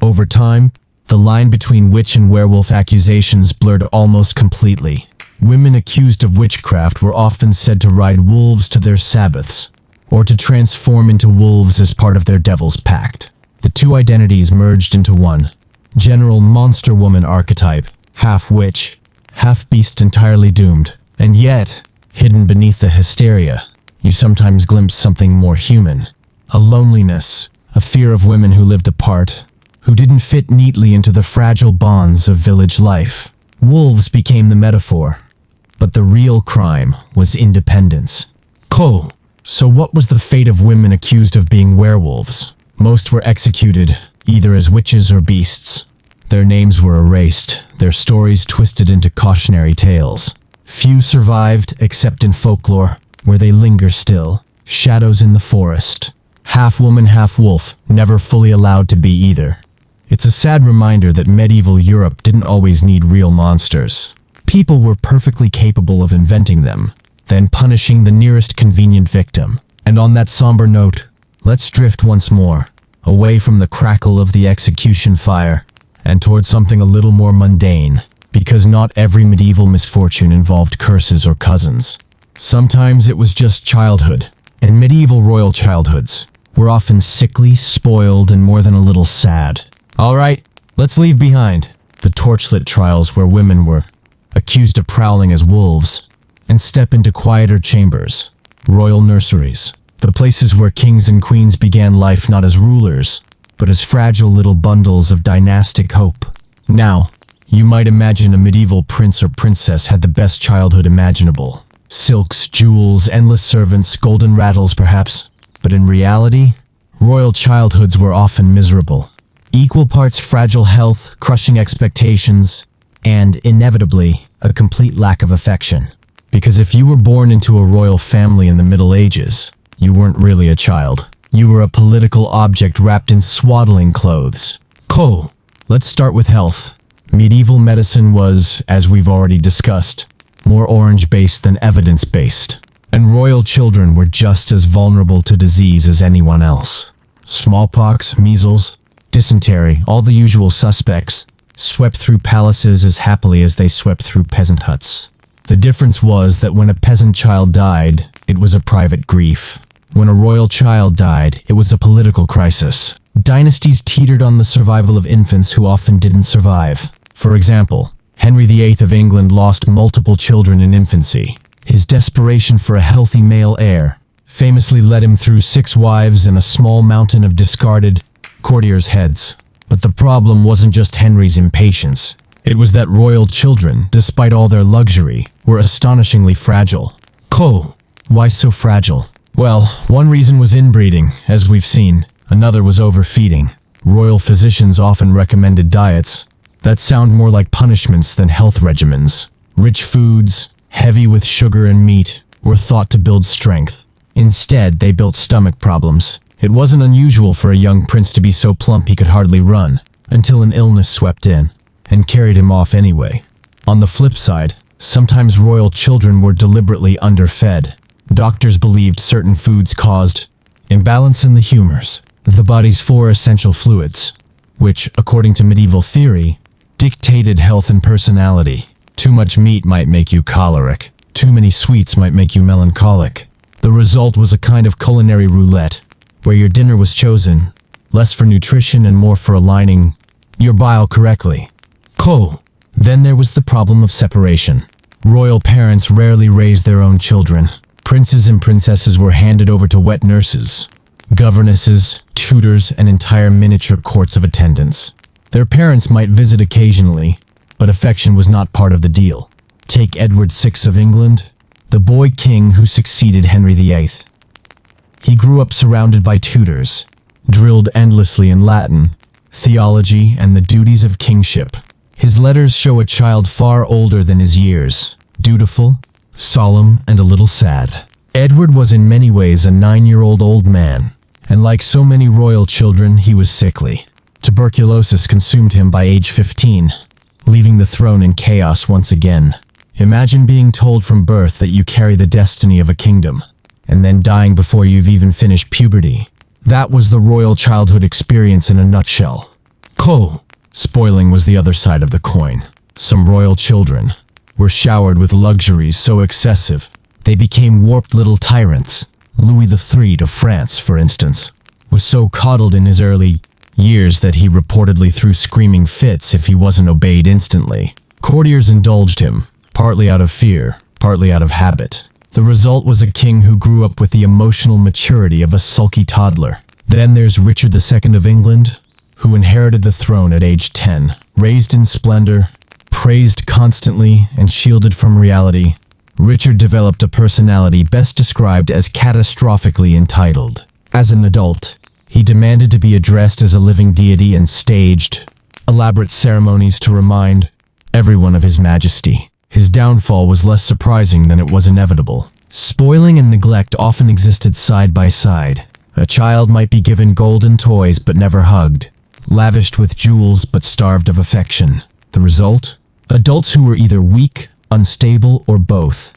Over time, the line between witch and werewolf accusations blurred almost completely. Women accused of witchcraft were often said to ride wolves to their Sabbaths, or to transform into wolves as part of their devil's pact. The two identities merged into one. General monster woman archetype, half witch, half beast entirely doomed. And yet, hidden beneath the hysteria, you sometimes glimpse something more human. A loneliness, a fear of women who lived apart, who didn't fit neatly into the fragile bonds of village life. Wolves became the metaphor, but the real crime was independence. So what was the fate of women accused of being werewolves? Most were executed, either as witches or beasts. Their names were erased, their stories twisted into cautionary tales. Few survived, except in folklore, where they linger still, shadows in the forest. Half woman, half wolf, never fully allowed to be either. It's a sad reminder that medieval Europe didn't always need real monsters. People were perfectly capable of inventing them, then punishing the nearest convenient victim. And on that somber note, let's drift once more, away from the crackle of the execution fire, and toward something a little more mundane, because not every medieval misfortune involved curses or cousins. Sometimes it was just childhood, and medieval royal childhoods were often sickly, spoiled, and more than a little sad. Alright, let's leave behind the torchlit trials where women were accused of prowling as wolves, and step into quieter chambers, royal nurseries, the places where kings and queens began life not as rulers, but as fragile little bundles of dynastic hope. Now, you might imagine a medieval prince or princess had the best childhood imaginable. Silks, jewels, endless servants, golden rattles perhaps. But in reality, royal childhoods were often miserable. Equal parts fragile health, crushing expectations, and, inevitably, a complete lack of affection. Because if you were born into a royal family in the Middle Ages, you weren't really a child. You were a political object wrapped in swaddling clothes. Let's start with health. Medieval medicine was, as we've already discussed, more orange-based than evidence-based. And royal children were just as vulnerable to disease as anyone else. Smallpox, measles, dysentery, all the usual suspects, swept through palaces as happily as they swept through peasant huts. The difference was that when a peasant child died, it was a private grief. When a royal child died, it was a political crisis. Dynasties teetered on the survival of infants who often didn't survive. For example, Henry VIII of England lost multiple children in infancy. His desperation for a healthy male heir famously led him through 6 wives and a small mountain of discarded courtiers' heads. But the problem wasn't just Henry's impatience. It was that royal children, despite all their luxury, were astonishingly fragile. Why so fragile? Well, one reason was inbreeding, as we've seen. Another was overfeeding. Royal physicians often recommended diets that sound more like punishments than health regimens. Rich foods, heavy with sugar and meat, were thought to build strength. Instead, they built stomach problems. It wasn't unusual for a young prince to be so plump he could hardly run, until an illness swept in and carried him off anyway. On the flip side, sometimes royal children were deliberately underfed. Doctors believed certain foods caused imbalance in the humors, the body's 4 essential fluids, which, according to medieval theory, dictated health and personality. Too much meat might make you choleric. Too many sweets might make you melancholic. The result was a kind of culinary roulette, where your dinner was chosen, less for nutrition and more for aligning your bile correctly. Then there was the problem of separation. Royal parents rarely raised their own children. Princes and princesses were handed over to wet nurses, governesses, tutors, and entire miniature courts of attendants. Their parents might visit occasionally, but affection was not part of the deal. Take Edward VI of England, the boy king who succeeded Henry VIII. He grew up surrounded by tutors, drilled endlessly in Latin, theology, and the duties of kingship. His letters show a child far older than his years, dutiful, solemn, and a little sad. Edward was in many ways a 9-year-old old man, and like so many royal children, he was sickly. Tuberculosis consumed him by age 15, leaving the throne in chaos once again. Imagine being told from birth that you carry the destiny of a kingdom, and then dying before you've even finished puberty. That was the royal childhood experience in a nutshell. Spoiling was the other side of the coin. Some royal children were showered with luxuries so excessive, they became warped little tyrants. Louis III of France, for instance, was so coddled in his early years that he reportedly threw screaming fits if he wasn't obeyed instantly. Courtiers indulged him, partly out of fear, partly out of habit. The result was a king who grew up with the emotional maturity of a sulky toddler. Then there's Richard II of England, who inherited the throne at age 10, raised in splendor, praised constantly, and shielded from reality. Richard developed a personality best described as catastrophically entitled. As an adult, he demanded to be addressed as a living deity and staged elaborate ceremonies to remind everyone of his majesty. His downfall was less surprising than it was inevitable. Spoiling and neglect often existed side by side. A child might be given golden toys but never hugged, lavished with jewels but starved of affection. The result? Adults who were either weak, unstable, or both.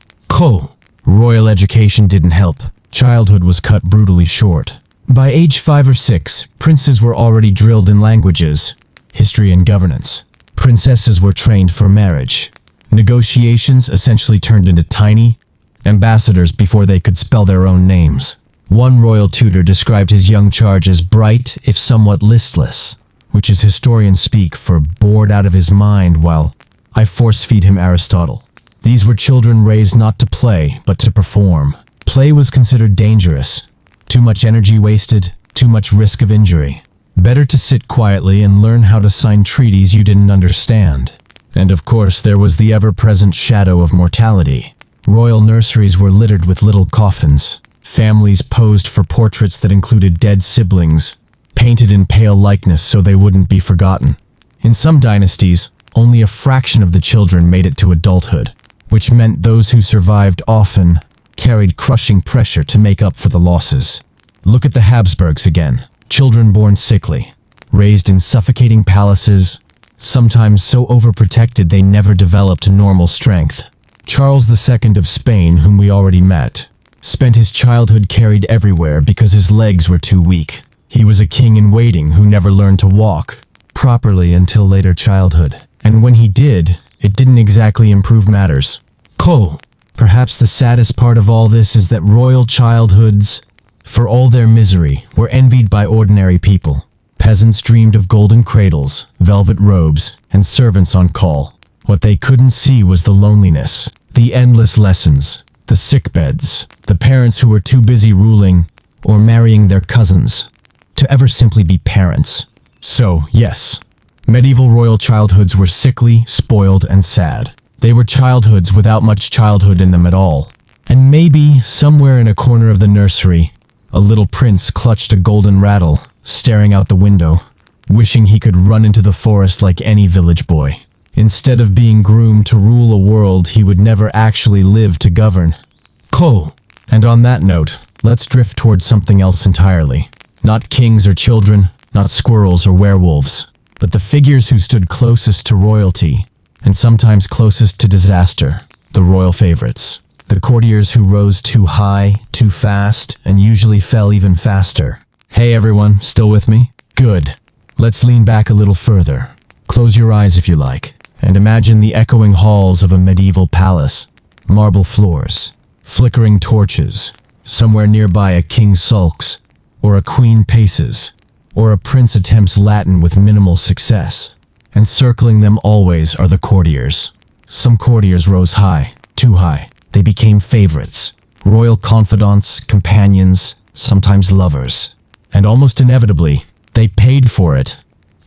Royal education didn't help. Childhood was cut brutally short. By age 5 or 6, princes were already drilled in languages, history, and governance. Princesses were trained for marriage. Negotiations essentially turned into tiny ambassadors before they could spell their own names. One royal tutor described his young charge as bright, if somewhat listless, which is historian speak for bored out of his mind, while I force-feed him Aristotle. These were children raised not to play, but to perform. Play was considered dangerous. Too much energy wasted, too much risk of injury. Better to sit quietly and learn how to sign treaties you didn't understand. And of course, there was the ever-present shadow of mortality. Royal nurseries were littered with little coffins. Families posed for portraits that included dead siblings, painted in pale likeness so they wouldn't be forgotten. In some dynasties, only a fraction of the children made it to adulthood, which meant those who survived often carried crushing pressure to make up for the losses. Look at the Habsburgs again. Children born sickly, raised in suffocating palaces, sometimes so overprotected they never developed normal strength. Charles II of Spain, whom we already met, spent his childhood carried everywhere because his legs were too weak. He was a king in waiting who never learned to walk properly until later childhood. And when he did, it didn't exactly improve matters. Perhaps the saddest part of all this is that royal childhoods, for all their misery, were envied by ordinary people. Peasants dreamed of golden cradles, velvet robes, and servants on call. What they couldn't see was the loneliness, the endless lessons, the sickbeds, the parents who were too busy ruling or marrying their cousins to ever simply be parents. So, yes, medieval royal childhoods were sickly, spoiled, and sad. They were childhoods without much childhood in them at all. And maybe, somewhere in a corner of the nursery, a little prince clutched a golden rattle, staring out the window, wishing he could run into the forest like any village boy. Instead of being groomed to rule a world he would never actually live to govern. And on that note, let's drift towards something else entirely. Not kings or children, not squirrels or werewolves, but the figures who stood closest to royalty, and sometimes closest to disaster, the royal favorites. The courtiers who rose too high, too fast, and usually fell even faster. Hey everyone, still with me? Good. Let's lean back a little further. Close your eyes if you like, and imagine the echoing halls of a medieval palace. Marble floors, flickering torches. Somewhere nearby a king sulks, or a queen paces, or a prince attempts Latin with minimal success. And circling them always are the courtiers. Some courtiers rose high, too high. They became favorites, royal confidants, companions, sometimes lovers. And almost inevitably, they paid for it.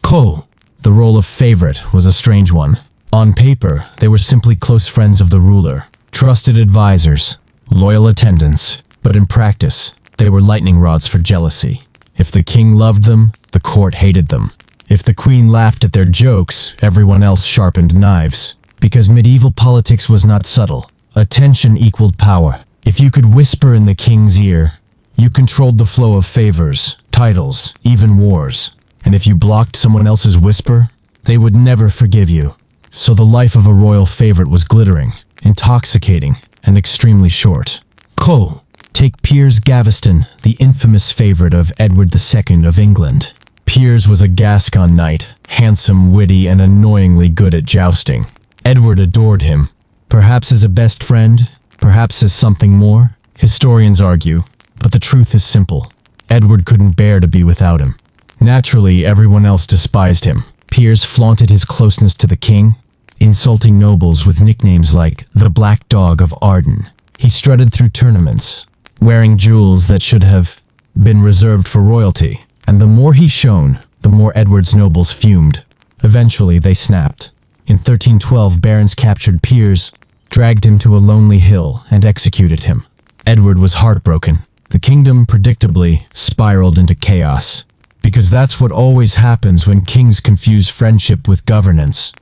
The role of favorite was a strange one. On paper, they were simply close friends of the ruler, trusted advisors, loyal attendants, but in practice, they were lightning rods for jealousy. If the king loved them, the court hated them. If the queen laughed at their jokes, everyone else sharpened knives. Because medieval politics was not subtle. Attention equaled power. If you could whisper in the king's ear, you controlled the flow of favors, titles, even wars. And if you blocked someone else's whisper, they would never forgive you. So the life of a royal favorite was glittering, intoxicating, and extremely short. Take Piers Gaveston, the infamous favorite of Edward II of England. Piers was a Gascon knight, handsome, witty, and annoyingly good at jousting. Edward adored him. Perhaps as a best friend, perhaps as something more. Historians argue, but the truth is simple. Edward couldn't bear to be without him. Naturally, everyone else despised him. Piers flaunted his closeness to the king, insulting nobles with nicknames like the Black Dog of Arden. He strutted through tournaments, wearing jewels that should have been reserved for royalty, and the more he shone, the more Edward's nobles fumed. Eventually, they snapped. In 1312, barons captured Piers, dragged him to a lonely hill, and executed him. Edward was heartbroken. The kingdom, predictably, spiraled into chaos. Because that's what always happens when kings confuse friendship with governance.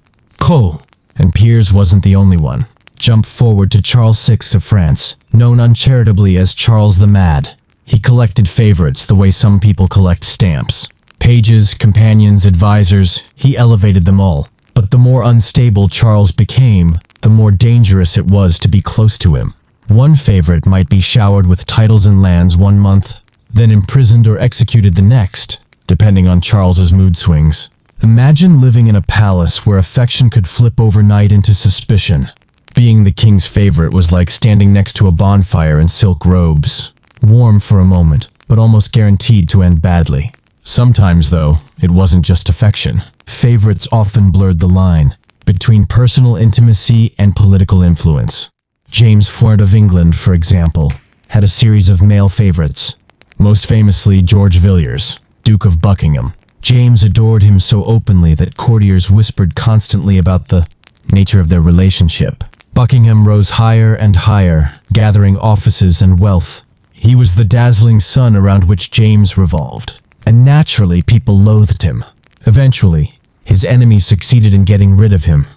And Piers wasn't the only one. Jump forward to Charles VI of France, known uncharitably as Charles the Mad. He collected favorites the way some people collect stamps. Pages, companions, advisors, he elevated them all. But the more unstable Charles became, the more dangerous it was to be close to him. One favorite might be showered with titles and lands one month, then imprisoned or executed the next, depending on Charles's mood swings. Imagine living in a palace where affection could flip overnight into suspicion. Being the king's favorite was like standing next to a bonfire in silk robes. Warm for a moment, but almost guaranteed to end badly. Sometimes, though, it wasn't just affection. Favorites often blurred the line between personal intimacy and political influence. James IV of England, for example, had a series of male favorites. Most famously, George Villiers, Duke of Buckingham. James adored him so openly that courtiers whispered constantly about the nature of their relationship. Buckingham rose higher and higher, gathering offices and wealth. He was the dazzling sun around which James revolved, and naturally people loathed him. Eventually, his enemies succeeded in getting rid of him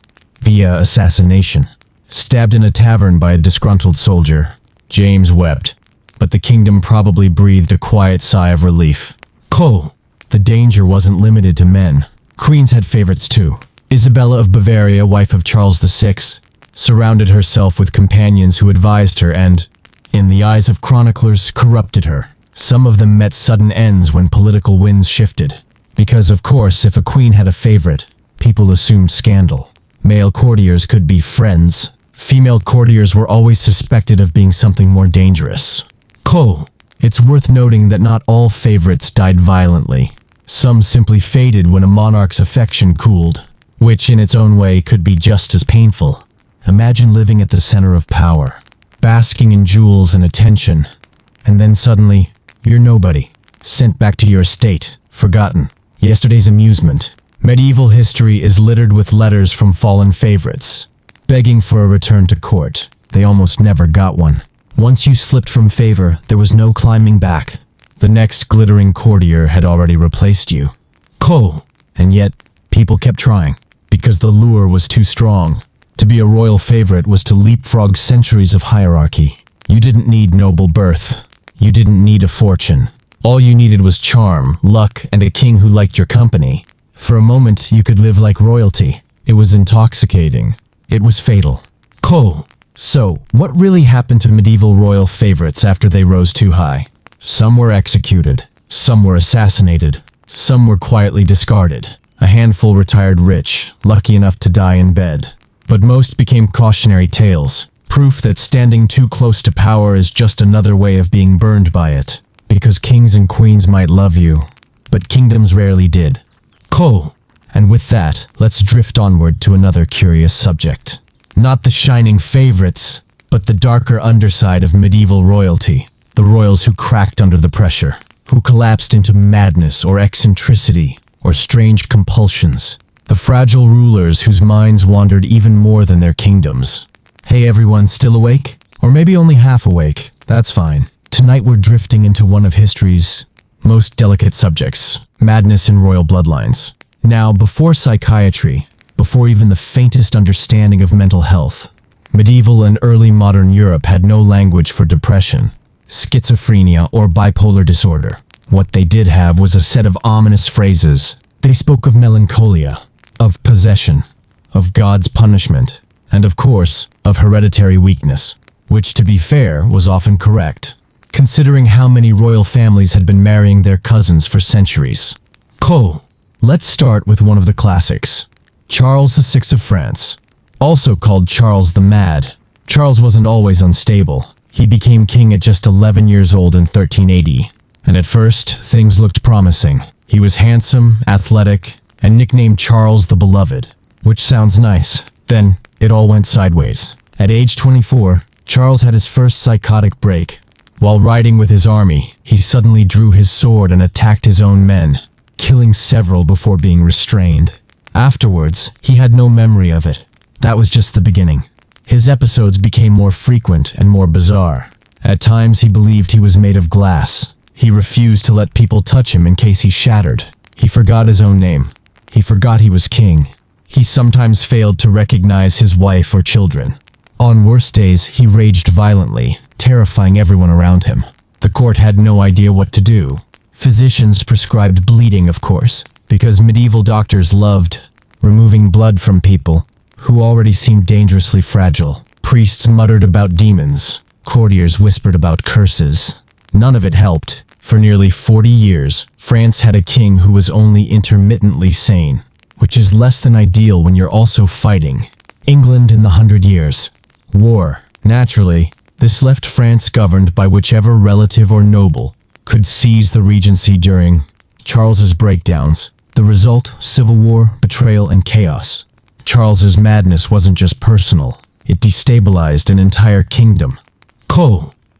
via assassination. Stabbed in a tavern by a disgruntled soldier, James wept, but the kingdom probably breathed a quiet sigh of relief. The danger wasn't limited to men. Queens had favorites too. Isabella of Bavaria, wife of Charles VI, surrounded herself with companions who advised her and, in the eyes of chroniclers, corrupted her. Some of them met sudden ends when political winds shifted. Because, of course, if a queen had a favorite, people assumed scandal. Male courtiers could be friends. Female courtiers were always suspected of being something more dangerous. It's worth noting that not all favorites died violently. Some simply faded when a monarch's affection cooled, which in its own way could be just as painful. Imagine living at the center of power, basking in jewels and attention, and then suddenly, you're nobody, sent back to your estate, forgotten. Yesterday's amusement. Medieval history is littered with letters from fallen favorites, begging for a return to court. They almost never got one. Once you slipped from favor, there was no climbing back. The next glittering courtier had already replaced you. And yet, people kept trying, because the lure was too strong. To be a royal favorite was to leapfrog centuries of hierarchy. You didn't need noble birth. You didn't need a fortune. All you needed was charm, luck, and a king who liked your company. For a moment, you could live like royalty. It was intoxicating. It was fatal. So, what really happened to medieval royal favorites after they rose too high? Some were executed. Some were assassinated. Some were quietly discarded. A handful retired rich, lucky enough to die in bed. But most became cautionary tales, proof that standing too close to power is just another way of being burned by it. Because kings and queens might love you, but kingdoms rarely did. And with that, let's drift onward to another curious subject. Not the shining favorites, but the darker underside of medieval royalty. The royals who cracked under the pressure, who collapsed into madness or eccentricity or strange compulsions. The fragile rulers whose minds wandered even more than their kingdoms. Hey everyone, still awake? Or maybe only half awake, that's fine. Tonight we're drifting into one of history's most delicate subjects, madness in royal bloodlines. Now, before psychiatry, before even the faintest understanding of mental health, medieval and early modern Europe had no language for depression, schizophrenia, or bipolar disorder. What they did have was a set of ominous phrases. They spoke of melancholia, of possession, of God's punishment, and of course, of hereditary weakness, which, to be fair, was often correct, considering how many royal families had been marrying their cousins for centuries. Let's start with one of the classics, Charles VI of France, also called Charles the Mad. Charles wasn't always unstable. He became king at just 11 years old in 1380, and at first, things looked promising. He was handsome, athletic, and nicknamed Charles the Beloved, which sounds nice. Then, it all went sideways. At age 24, Charles had his first psychotic break. While riding with his army, he suddenly drew his sword and attacked his own men, killing several before being restrained. Afterwards, he had no memory of it. That was just the beginning. His episodes became more frequent and more bizarre. At times, he believed he was made of glass. He refused to let people touch him in case he shattered. He forgot his own name. He forgot he was king. He sometimes failed to recognize his wife or children. On worse days, he raged violently, terrifying everyone around him. The court had no idea what to do. Physicians prescribed bleeding, of course, because medieval doctors loved removing blood from people who already seemed dangerously fragile. Priests muttered about demons. Courtiers whispered about curses. None of it helped. For nearly 40 years, France had a king who was only intermittently sane, which is less than ideal when you're also fighting. England in the 100 Years. War. Naturally, this left France governed by whichever relative or noble could seize the regency during Charles's breakdowns. The result, civil war, betrayal, and chaos. Charles's madness wasn't just personal. It destabilized an entire kingdom.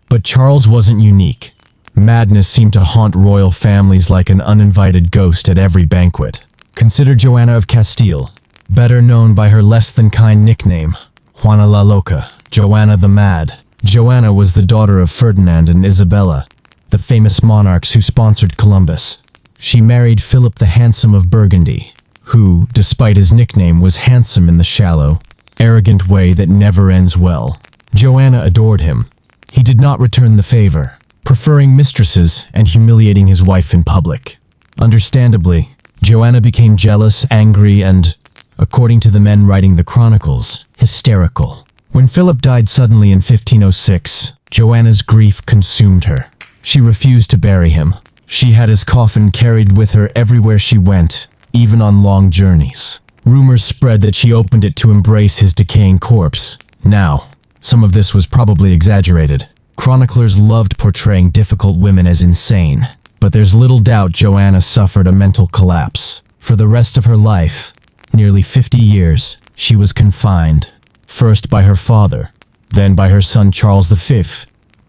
But Charles wasn't unique. Madness seemed to haunt royal families like an uninvited ghost at every banquet. Consider Joanna of Castile, better known by her less-than-kind nickname, Juana la Loca, Joanna the Mad. Joanna was the daughter of Ferdinand and Isabella, the famous monarchs who sponsored Columbus. She married Philip the Handsome of Burgundy, who, despite his nickname, was handsome in the shallow, arrogant way that never ends well. Joanna adored him. He did not return the favor, preferring mistresses and humiliating his wife in public. Understandably, Joanna became jealous, angry, and, according to the men writing the chronicles, hysterical. When Philip died suddenly in 1506, Joanna's grief consumed her. She refused to bury him. She had his coffin carried with her everywhere she went, even on long journeys. Rumors spread that she opened it to embrace his decaying corpse. Now, some of this was probably exaggerated. Chroniclers loved portraying difficult women as insane, but there's little doubt Joanna suffered a mental collapse. For the rest of her life, nearly 50 years, she was confined, first by her father, then by her son Charles V,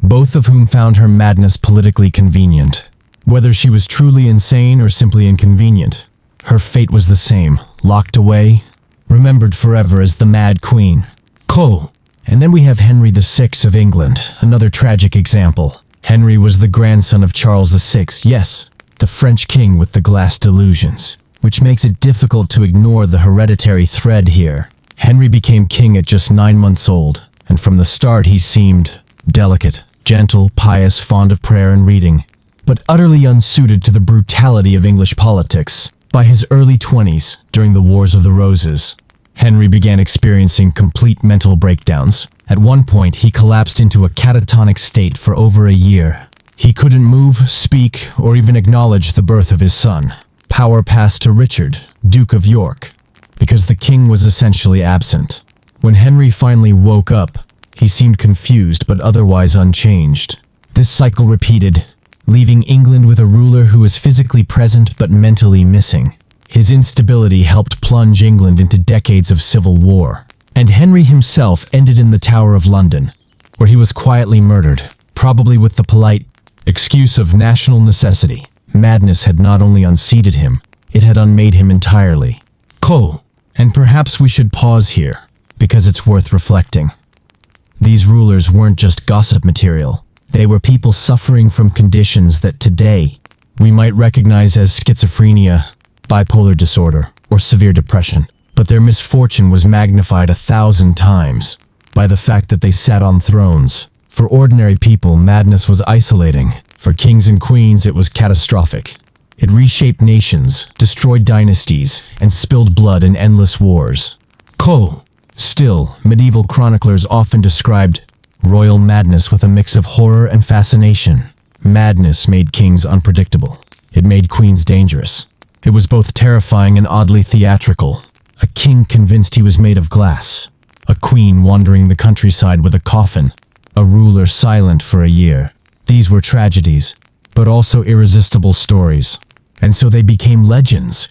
both of whom found her madness politically convenient. Whether she was truly insane or simply inconvenient, her fate was the same, locked away, remembered forever as the Mad Queen. And then we have Henry VI of England, another tragic example. Henry was the grandson of Charles VI, yes, the French king with the glass delusions, which makes it difficult to ignore the hereditary thread here. Henry became king at just 9 months old, and from the start he seemed delicate, gentle, pious, fond of prayer and reading, but utterly unsuited to the brutality of English politics. By his early 20s, during the Wars of the Roses, Henry began experiencing complete mental breakdowns. At one point, he collapsed into a catatonic state for over a year. He couldn't move, speak, or even acknowledge the birth of his son. Power passed to Richard, Duke of York, because the king was essentially absent. When Henry finally woke up, he seemed confused but otherwise unchanged. This cycle repeated, leaving England with a ruler who was physically present but mentally missing. His instability helped plunge England into decades of civil war, and Henry himself ended in the Tower of London, where he was quietly murdered, probably with the polite excuse of national necessity. Madness had not only unseated him, it had unmade him entirely. And perhaps we should pause here, because it's worth reflecting. These rulers weren't just gossip material. They were people suffering from conditions that today we might recognize as schizophrenia, bipolar disorder, or severe depression. But their misfortune was magnified 1,000 times by the fact that they sat on thrones. For ordinary people, madness was isolating. For kings and queens, it was catastrophic. It reshaped nations, destroyed dynasties, and spilled blood in endless wars. Still, medieval chroniclers often described royal madness with a mix of horror and fascination. Madness made kings unpredictable. It made queens dangerous. It was both terrifying and oddly theatrical. A king convinced he was made of glass. A queen wandering the countryside with a coffin. A ruler silent for a year. These were tragedies, but also irresistible stories. And so they became legends.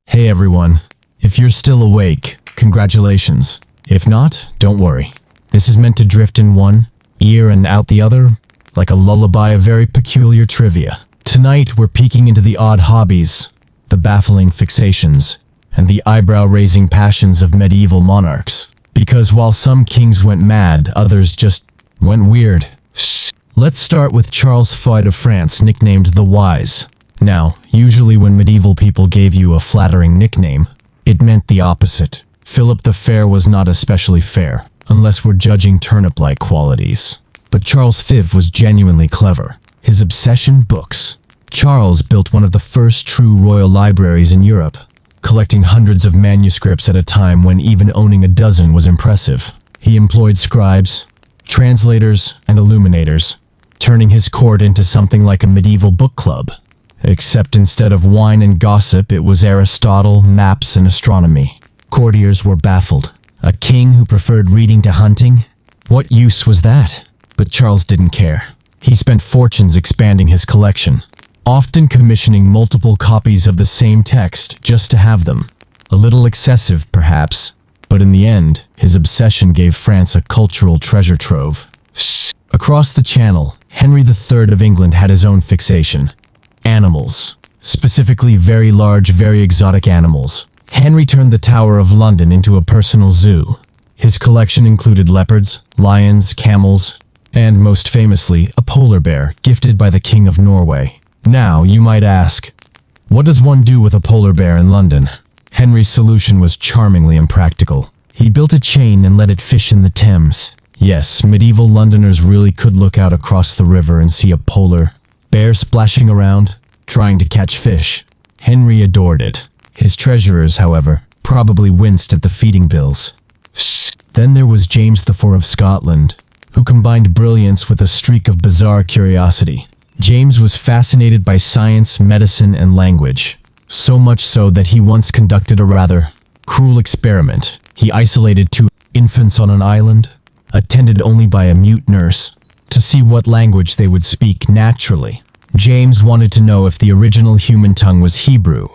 Hey everyone, if you're still awake, Congratulations. If not, don't worry. This is meant to drift in one ear and out the other, like a lullaby of very peculiar trivia. Tonight, we're peeking into the odd hobbies, the baffling fixations, and the eyebrow-raising passions of medieval monarchs. Because while some kings went mad, others just went weird. Let's start with Charles V of France, nicknamed the Wise. Now, usually when medieval people gave you a flattering nickname, it meant the opposite. Philip the Fair was not especially fair, unless we're judging turnip-like qualities. But Charles V was genuinely clever. His obsession: books. Charles built one of the first true royal libraries in Europe, collecting hundreds of manuscripts at a time when even owning a dozen was impressive. He employed scribes, translators, and illuminators, turning his court into something like a medieval book club. Except instead of wine and gossip, it was Aristotle, maps, and astronomy. Courtiers were baffled. A king who preferred reading to hunting? What use was that? But Charles didn't care. He spent fortunes expanding his collection, often commissioning multiple copies of the same text just to have them. A little excessive, perhaps, but in the end, his obsession gave France a cultural treasure trove. Across the Channel, Henry III of England had his own fixation: animals. Specifically very large, very exotic animals. Henry turned the Tower of London into a personal zoo. His collection included leopards, lions, camels, and most famously, a polar bear gifted by the King of Norway. Now, you might ask, what does one do with a polar bear in London? Henry's solution was charmingly impractical. He built a chain and let it fish in the Thames. Yes, medieval Londoners really could look out across the river and see a polar bear splashing around, trying to catch fish. Henry adored it. His treasurers, however, probably winced at the feeding bills. Then there was James IV of Scotland, who combined brilliance with a streak of bizarre curiosity. James was fascinated by science, medicine, and language, so much so that he once conducted a rather cruel experiment. He isolated 2 infants on an island, attended only by a mute nurse, to see what language they would speak naturally. James wanted to know if the original human tongue was Hebrew,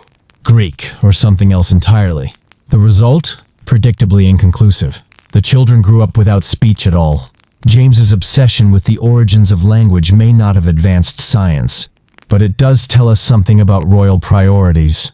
Greek, or something else entirely. The result? Predictably inconclusive. The children grew up without speech at all. James's obsession with the origins of language may not have advanced science, but it does tell us something about royal priorities.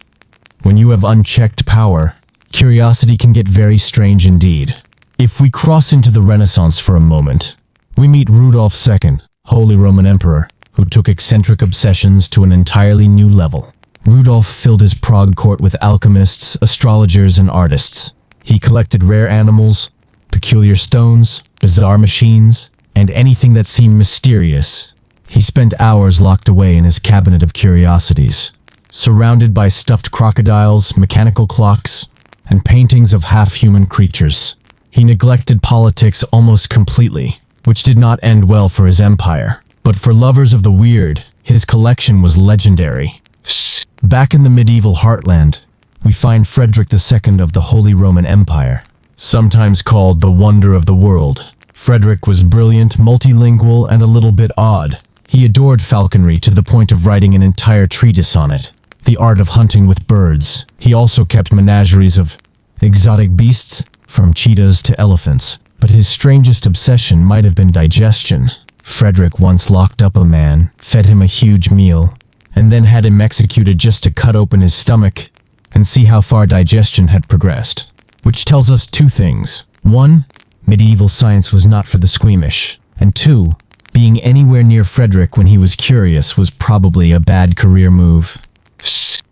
When you have unchecked power, curiosity can get very strange indeed. If we cross into the Renaissance for a moment, we meet Rudolph II, Holy Roman Emperor, who took eccentric obsessions to an entirely new level. Rudolph filled his Prague court with alchemists, astrologers, and artists. He collected rare animals, peculiar stones, bizarre machines, and anything that seemed mysterious. He spent hours locked away in his cabinet of curiosities, surrounded by stuffed crocodiles, mechanical clocks, and paintings of half-human creatures. He neglected politics almost completely, which did not end well for his empire. But for lovers of the weird, his collection was legendary. Back in the medieval heartland, we find Frederick II of the Holy Roman Empire, sometimes called the Wonder of the World. Frederick was brilliant, multilingual, and a little bit odd. He adored falconry to the point of writing an entire treatise on it, the art of hunting with birds. He also kept menageries of exotic beasts, from cheetahs to elephants. But his strangest obsession might have been digestion. Frederick once locked up a man, fed him a huge meal, and then had him executed just to cut open his stomach and see how far digestion had progressed. Which tells us 2 things. 1, medieval science was not for the squeamish. And 2, being anywhere near Frederick when he was curious was probably a bad career move.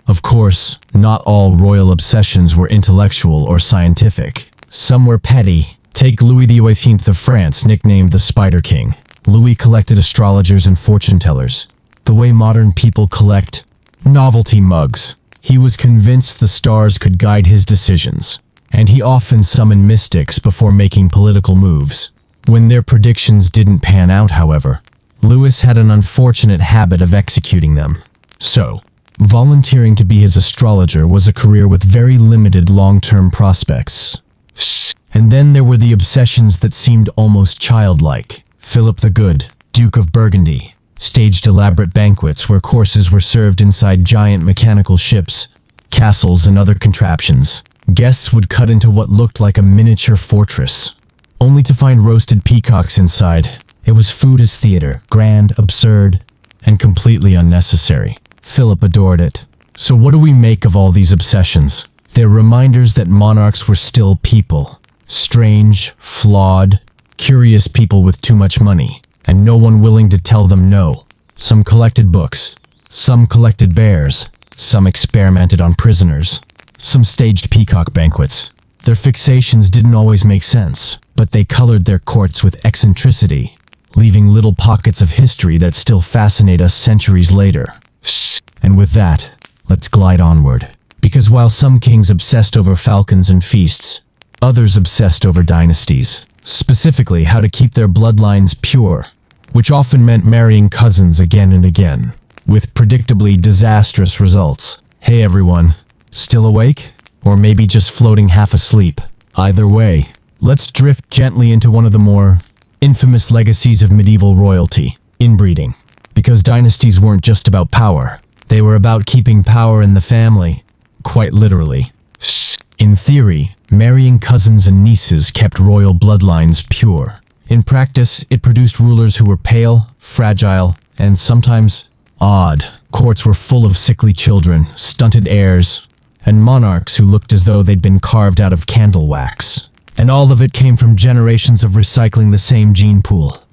Of course, not all royal obsessions were intellectual or scientific. Some were petty. Take Louis XVIII of France, nicknamed the Spider King. Louis collected astrologers and fortune-tellers, the way modern people collect novelty mugs. He was convinced the stars could guide his decisions, and he often summoned mystics before making political moves. When their predictions didn't pan out, however, Louis had an unfortunate habit of executing them. So, volunteering to be his astrologer was a career with very limited long-term prospects. And then there were the obsessions that seemed almost childlike. Philip the Good, Duke of Burgundy, staged elaborate banquets where courses were served inside giant mechanical ships, castles, and other contraptions. Guests would cut into what looked like a miniature fortress, only to find roasted peacocks inside. It was food as theater, grand, absurd, and completely unnecessary. Philip adored it. So what do we make of all these obsessions? They're reminders that monarchs were still people. Strange, flawed, curious people with too much money, and no one willing to tell them no. Some collected books, some collected bears, some experimented on prisoners, some staged peacock banquets. Their fixations didn't always make sense, but they colored their courts with eccentricity, leaving little pockets of history that still fascinate us centuries later. And with that, let's glide onward. Because while some kings obsessed over falcons and feasts, others obsessed over dynasties, specifically how to keep their bloodlines pure, which often meant marrying cousins again and again, with predictably disastrous results. Hey everyone, still awake? Or maybe just floating half asleep? Either way, let's drift gently into one of the more infamous legacies of medieval royalty, inbreeding. Because dynasties weren't just about power, they were about keeping power in the family, quite literally. In theory, marrying cousins and nieces kept royal bloodlines pure. In practice, it produced rulers who were pale, fragile, and sometimes odd. Courts were full of sickly children, stunted heirs, and monarchs who looked as though they'd been carved out of candle wax. And all of it came from generations of recycling the same gene pool.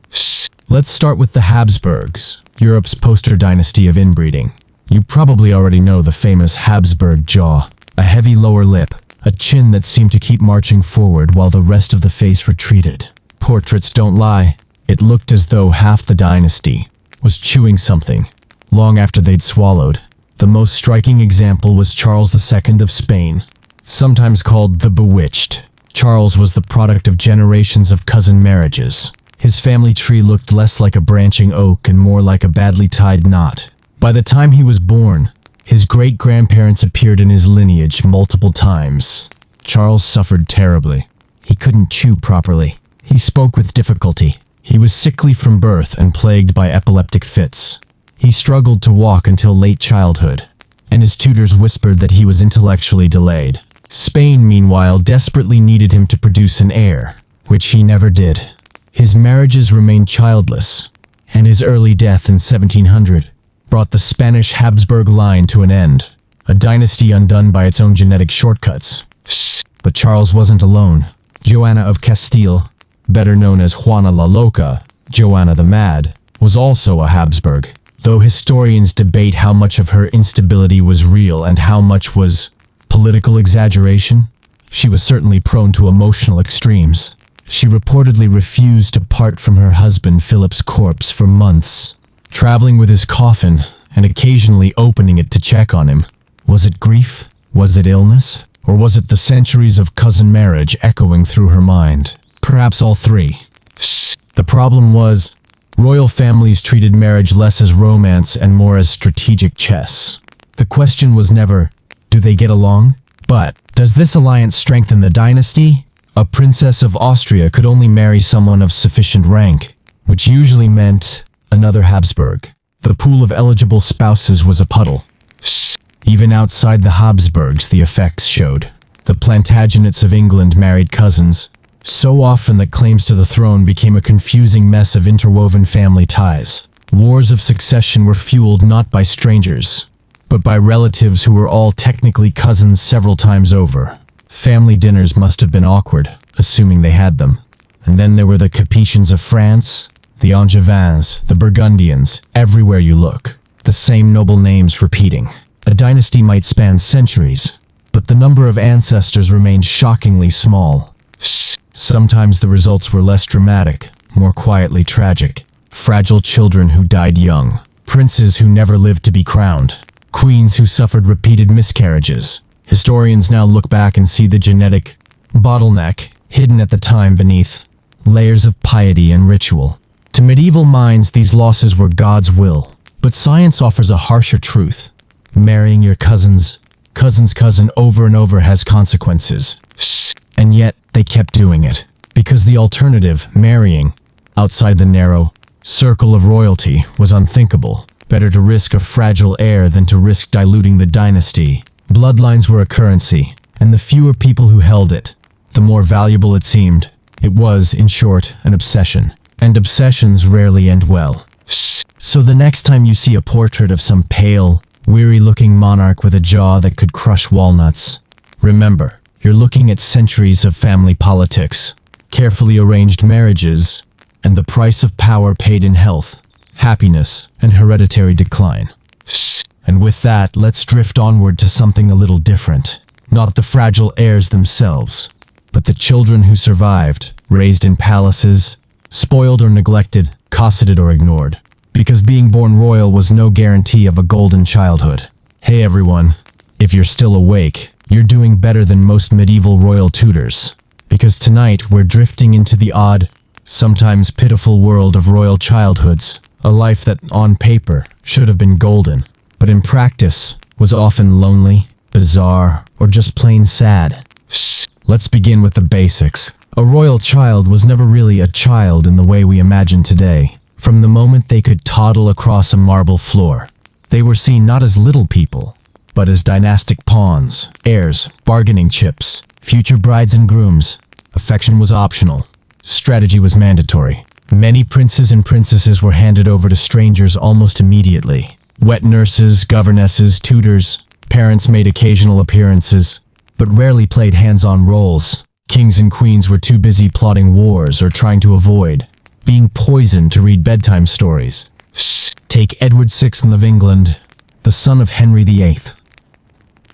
Let's start with the Habsburgs, Europe's poster dynasty of inbreeding. You probably already know the famous Habsburg jaw, a heavy lower lip, a chin that seemed to keep marching forward while the rest of the face retreated. Portraits don't lie. It looked as though half the dynasty was chewing something long after they'd swallowed. The most striking example was Charles II of Spain, sometimes called the Bewitched. Charles was the product of generations of cousin marriages. His family tree looked less like a branching oak and more like a badly tied knot. By the time he was born, his great-grandparents appeared in his lineage multiple times. Charles suffered terribly. He couldn't chew properly. He spoke with difficulty. He was sickly from birth and plagued by epileptic fits. He struggled to walk until late childhood, and his tutors whispered that he was intellectually delayed. Spain, meanwhile, desperately needed him to produce an heir, which he never did. His marriages remained childless, and his early death in 1700 brought the Spanish Habsburg line to an end, a dynasty undone by its own genetic shortcuts. But Charles wasn't alone. Joanna of Castile, better known as Juana la Loca, Joanna the Mad, was also a Habsburg, though historians debate how much of her instability was real and how much was political exaggeration. She was certainly prone to emotional extremes. She reportedly refused to part from her husband Philip's corpse for months, traveling with his coffin and occasionally opening it to check on him. Was it grief? Was it illness? Or was it the centuries of cousin marriage echoing through her mind? Perhaps all three. The problem was, royal families treated marriage less as romance and more as strategic chess. The question was never, do they get along? But, does this alliance strengthen the dynasty? A princess of Austria could only marry someone of sufficient rank, which usually meant another Habsburg. The pool of eligible spouses was a puddle. Even outside the Habsburgs, the effects showed. The Plantagenets of England married cousins, so often that claims to the throne became a confusing mess of interwoven family ties. Wars of succession were fueled not by strangers, but by relatives who were all technically cousins several times over. Family dinners must have been awkward, assuming they had them. And then there were the Capetians of France, the Angevins, the Burgundians, everywhere you look. The same noble names repeating. A dynasty might span centuries, but the number of ancestors remained shockingly small. Sometimes the results were less dramatic, more quietly tragic. Fragile children who died young, princes who never lived to be crowned, queens who suffered repeated miscarriages. Historians now look back and see the genetic bottleneck hidden at the time beneath layers of piety and ritual. To medieval minds, these losses were God's will, but science offers a harsher truth. Marrying your cousin's cousin over and over has consequences. And yet, they kept doing it. Because the alternative, marrying, outside the narrow circle of royalty, was unthinkable. Better to risk a fragile heir than to risk diluting the dynasty. Bloodlines were a currency, and the fewer people who held it, the more valuable it seemed. It was, in short, an obsession. And obsessions rarely end well. So the next time you see a portrait of some pale, weary-looking monarch with a jaw that could crush walnuts, remember, you're looking at centuries of family politics, carefully arranged marriages, and the price of power paid in health, happiness, and hereditary decline. And with that, let's drift onward to something a little different. Not the fragile heirs themselves, but the children who survived, raised in palaces, spoiled or neglected, cosseted or ignored. Because being born royal was no guarantee of a golden childhood. Hey everyone, if you're still awake, you're doing better than most medieval royal tutors. Because tonight we're drifting into the odd, sometimes pitiful world of royal childhoods. A life that, on paper, should have been golden, but in practice was often lonely, bizarre, or just plain sad. Let's begin with the basics. A royal child was never really a child in the way we imagine today. From the moment they could toddle across a marble floor, they were seen not as little people, but as dynastic pawns, heirs, bargaining chips, future brides and grooms. Affection was optional. Strategy was mandatory. Many princes and princesses were handed over to strangers almost immediately. Wet nurses, governesses, tutors, parents made occasional appearances, but rarely played hands-on roles. Kings and queens were too busy plotting wars or trying to avoid being poisoned to read bedtime stories. Take Edward VI of England, the son of Henry VIII.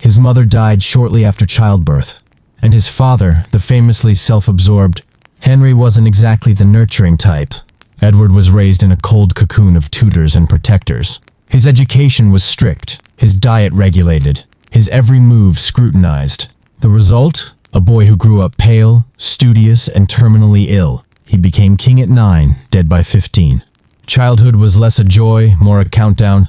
His mother died shortly after childbirth, and his father, the famously self-absorbed Henry, wasn't exactly the nurturing type. Edward was raised in a cold cocoon of tutors and protectors. His education was strict, his diet regulated, his every move scrutinized. The result? A boy who grew up pale, studious, and terminally ill. He became king at 9, dead by 15. Childhood was less a joy, more a countdown.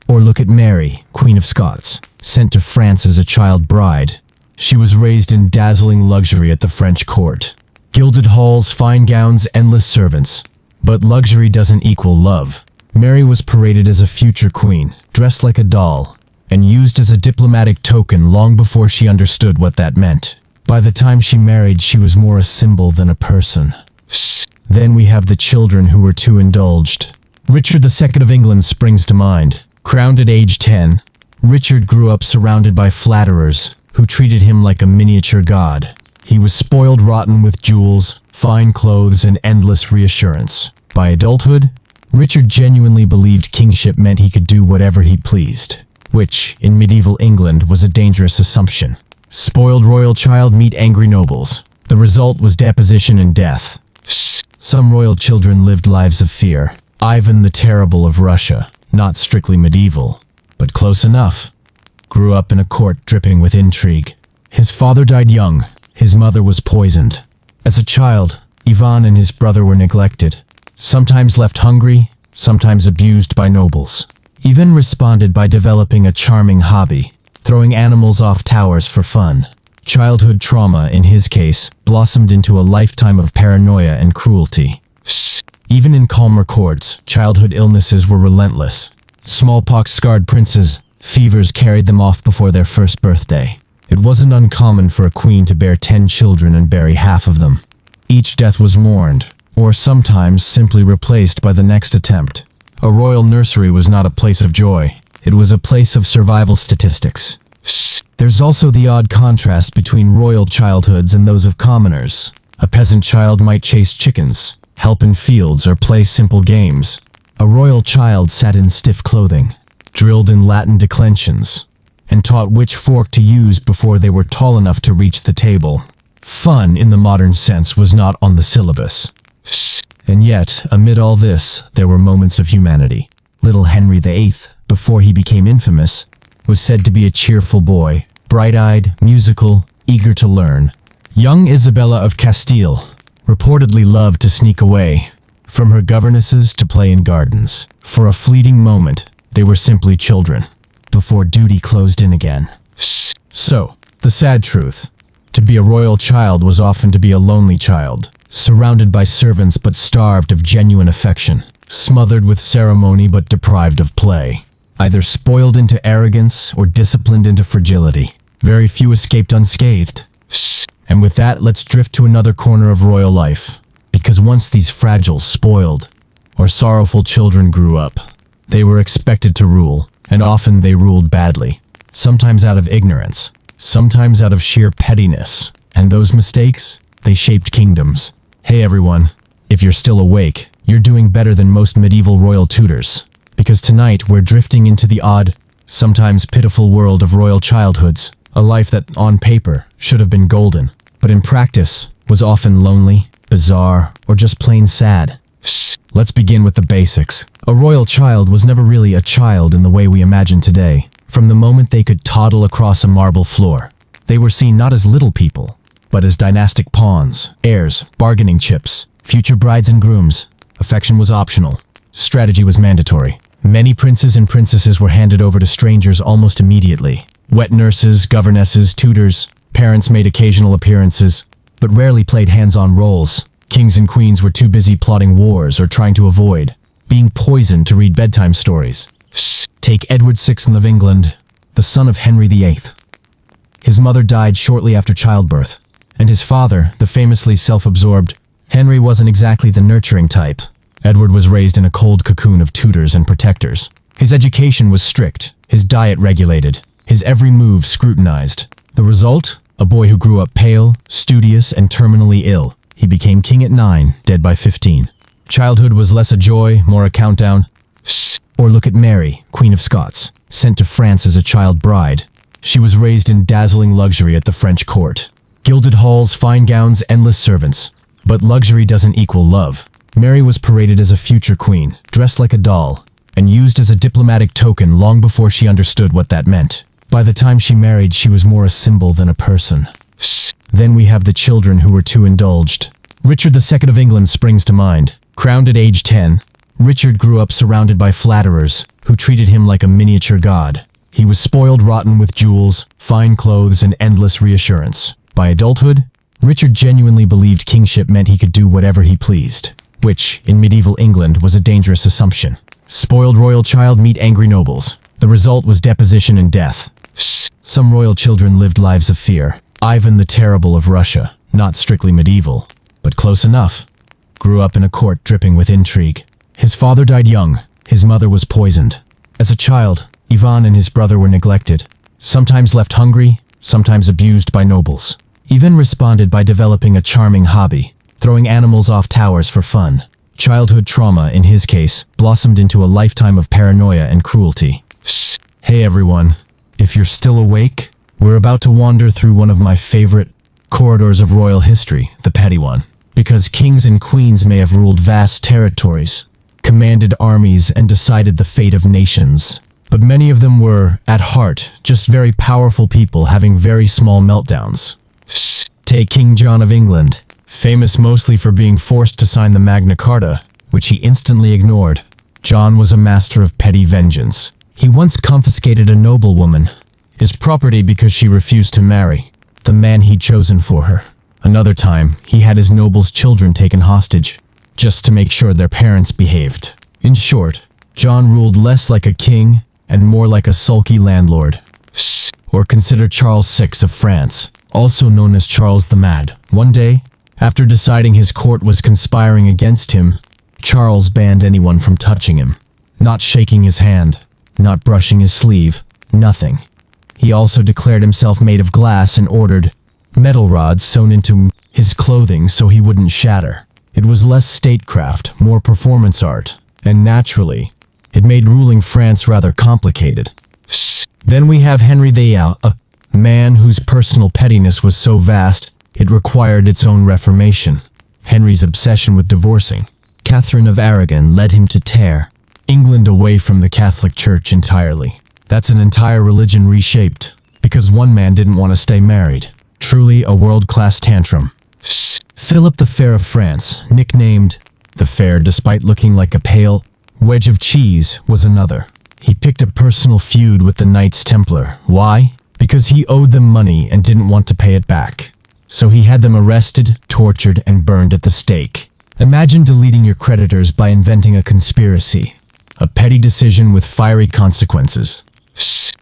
Or look at Mary, Queen of Scots, sent to France as a child bride. She was raised in dazzling luxury at the French court. Gilded halls, fine gowns, endless servants. But luxury doesn't equal love. Mary was paraded as a future queen, dressed like a doll, and used as a diplomatic token long before she understood what that meant. By the time she married, she was more a symbol than a person. Then we have the children who were too indulged. Richard II of England springs to mind. Crowned at age 10, Richard grew up surrounded by flatterers who treated him like a miniature god. He was spoiled rotten with jewels, fine clothes, and endless reassurance. By adulthood, Richard genuinely believed kingship meant he could do whatever he pleased, which, in medieval England, was a dangerous assumption. Spoiled royal child meet angry nobles. The result was deposition and death. Some royal children lived lives of fear. Ivan the Terrible of Russia, not strictly medieval, but close enough, grew up in a court dripping with intrigue. His father died young. His mother was poisoned. As a child, Ivan and his brother were neglected, sometimes left hungry, sometimes abused by nobles. Ivan responded by developing a charming hobby, throwing animals off towers for fun. Childhood trauma, in his case, blossomed into a lifetime of paranoia and cruelty. Even in calmer courts, childhood illnesses were relentless. Smallpox scarred princes, fevers carried them off before their first birthday. It wasn't uncommon for a queen to bear 10 children and bury half of them. Each death was mourned, or sometimes simply replaced by the next attempt. A royal nursery was not a place of joy. It was a place of survival statistics. There's also the odd contrast between royal childhoods and those of commoners. A peasant child might chase chickens, help in fields, or play simple games. A royal child sat in stiff clothing, drilled in Latin declensions, and taught which fork to use before they were tall enough to reach the table. Fun, in the modern sense, was not on the syllabus. And yet, amid all this, there were moments of humanity. Little Henry VIII, before he became infamous, was said to be a cheerful boy, bright-eyed, musical, eager to learn. Young Isabella of Castile reportedly loved to sneak away, from her governesses to play in gardens. For a fleeting moment, they were simply children, before duty closed in again. So, the sad truth, to be a royal child was often to be a lonely child, surrounded by servants but starved of genuine affection, smothered with ceremony but deprived of play, either spoiled into arrogance or disciplined into fragility. Very few escaped unscathed. And with that, let's drift to another corner of royal life. Because once these fragile, spoiled, or sorrowful children grew up, they were expected to rule, and often they ruled badly. Sometimes out of ignorance, sometimes out of sheer pettiness. And those mistakes, they shaped kingdoms. Hey everyone, if you're still awake, you're doing better than most medieval royal tutors. Because tonight we're drifting into the odd, sometimes pitiful world of royal childhoods. A life that, on paper, should have been golden, but in practice, was often lonely, bizarre, or just plain sad. Let's begin with the basics. A royal child was never really a child in the way we imagine today. From the moment they could toddle across a marble floor, they were seen not as little people, but as dynastic pawns, heirs, bargaining chips, future brides and grooms. Affection was optional. Strategy was mandatory. Many princes and princesses were handed over to strangers almost immediately. Wet nurses, governesses, tutors, parents made occasional appearances, but rarely played hands-on roles. Kings and queens were too busy plotting wars or trying to avoid being poisoned to read bedtime stories. Take Edward VI of England, the son of Henry VIII. His mother died shortly after childbirth, and his father, the famously self-absorbed Henry, wasn't exactly the nurturing type. Edward was raised in a cold cocoon of tutors and protectors. His education was strict, his diet regulated, his every move scrutinized. The result? A boy who grew up pale, studious, and terminally ill. He became king at 9, dead by 15. Childhood was less a joy, more a countdown. Or look at Mary, Queen of Scots, sent to France as a child bride. She was raised in dazzling luxury at the French court. Gilded halls, fine gowns, endless servants. But luxury doesn't equal love. Mary was paraded as a future queen, dressed like a doll, and used as a diplomatic token long before she understood what that meant. By the time she married, she was more a symbol than a person. Then we have the children who were too indulged. Richard II of England springs to mind. Crowned at age 10, Richard grew up surrounded by flatterers who treated him like a miniature god. He was spoiled rotten with jewels, fine clothes, and endless reassurance. By adulthood, Richard genuinely believed kingship meant he could do whatever he pleased, which, in medieval England, was a dangerous assumption. Spoiled royal child meet angry nobles. The result was deposition and death. Some royal children lived lives of fear. Ivan the Terrible of Russia, not strictly medieval, but close enough, grew up in a court dripping with intrigue. His father died young. His mother was poisoned. As a child, Ivan and his brother were neglected, sometimes left hungry, sometimes abused by nobles. Ivan responded by developing a charming hobby, throwing animals off towers for fun. Childhood trauma, in his case, blossomed into a lifetime of paranoia and cruelty. Hey everyone, if you're still awake, we're about to wander through one of my favorite corridors of royal history, the petty one. Because kings and queens may have ruled vast territories, commanded armies, and decided the fate of nations, but many of them were, at heart, just very powerful people having very small meltdowns. Take King John of England, famous mostly for being forced to sign the Magna Carta, which he instantly ignored. John was a master of petty vengeance. He once confiscated a noblewoman, his property, because she refused to marry the man he'd chosen for her. Another time, he had his noble's children taken hostage, just to make sure their parents behaved. In short, John ruled less like a king and more like a sulky landlord. Or consider Charles VI of France, also known as Charles the Mad. One day, after deciding his court was conspiring against him, Charles banned anyone from touching him. Not shaking his hand, not brushing his sleeve, nothing. He also declared himself made of glass and ordered metal rods sewn into his clothing so he wouldn't shatter. It was less statecraft, more performance art, and naturally, it made ruling France rather complicated. Then we have Henry VIII, a man whose personal pettiness was so vast, it required its own reformation. Henry's obsession with divorcing Catherine of Aragon led him to tear England away from the Catholic Church entirely. That's an entire religion reshaped, because one man didn't want to stay married. Truly a world-class tantrum. Philip the Fair of France, nicknamed the Fair despite looking like a pale wedge of cheese, was another. He picked a personal feud with the Knights Templar. Why? Because he owed them money and didn't want to pay it back. So he had them arrested, tortured, and burned at the stake. Imagine deleting your creditors by inventing a conspiracy. A petty decision with fiery consequences.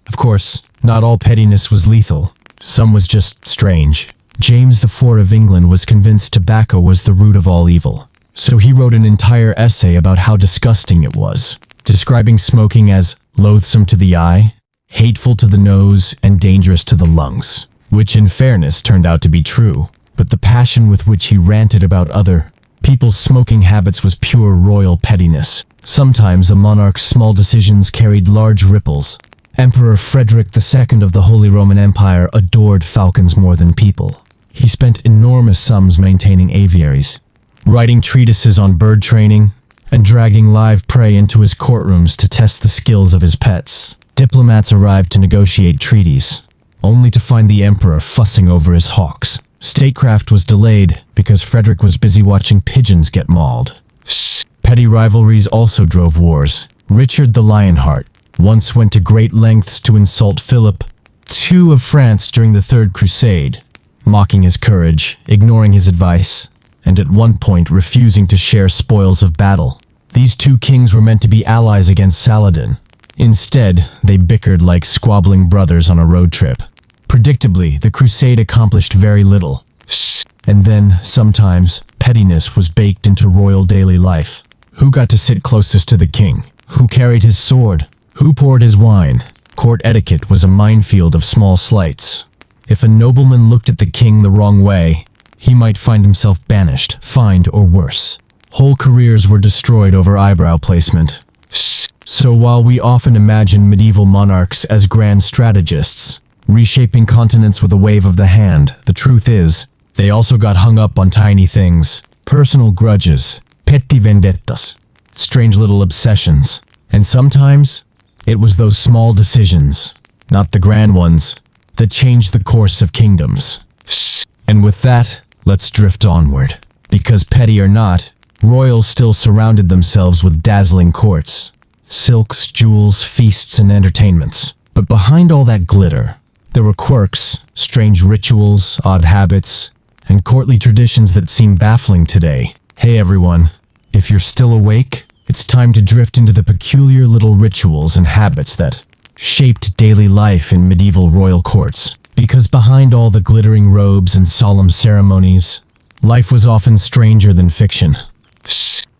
Of course, not all pettiness was lethal. some was just strange. James IV of England was convinced tobacco was the root of all evil. So he wrote an entire essay about how disgusting it was, describing smoking as loathsome to the eye, hateful to the nose, and dangerous to the lungs, which in fairness turned out to be true. But the passion with which he ranted about other people's smoking habits was pure royal pettiness. Sometimes a monarch's small decisions carried large ripples. Emperor Frederick II of the Holy Roman Empire adored falcons more than people. He spent enormous sums maintaining aviaries, writing treatises on bird training, and dragging live prey into his courtrooms to test the skills of his pets. Diplomats arrived to negotiate treaties, only to find the emperor fussing over his hawks. Statecraft was delayed because Frederick was busy watching pigeons get mauled. Petty rivalries also drove wars. Richard the Lionheart once went to great lengths to insult Philip II of France during the Third Crusade, mocking his courage, ignoring his advice, and at one point refusing to share spoils of battle. These two kings were meant to be allies against Saladin. Instead, they bickered like squabbling brothers on a road trip. Predictably, the crusade accomplished very little. And then, sometimes, pettiness was baked into royal daily life. Who got to sit closest to the king? Who carried his sword? Who poured his wine? Court etiquette was a minefield of small slights. If a nobleman looked at the king the wrong way, he might find himself banished, fined, or worse. Whole careers were destroyed over eyebrow placement. So while we often imagine medieval monarchs as grand strategists, reshaping continents with a wave of the hand, the truth is, they also got hung up on tiny things, personal grudges, petty vendettas, strange little obsessions. And sometimes, it was those small decisions, not the grand ones, that changed the course of kingdoms. And with that, let's drift onward. Because petty or not, royals still surrounded themselves with dazzling courts, silks, jewels, feasts, and entertainments. But behind all that glitter, there were quirks, strange rituals, odd habits, and courtly traditions that seem baffling today. Hey everyone, if you're still awake, it's time to drift into the peculiar little rituals and habits that shaped daily life in medieval royal courts. Because behind all the glittering robes and solemn ceremonies, life was often stranger than fiction.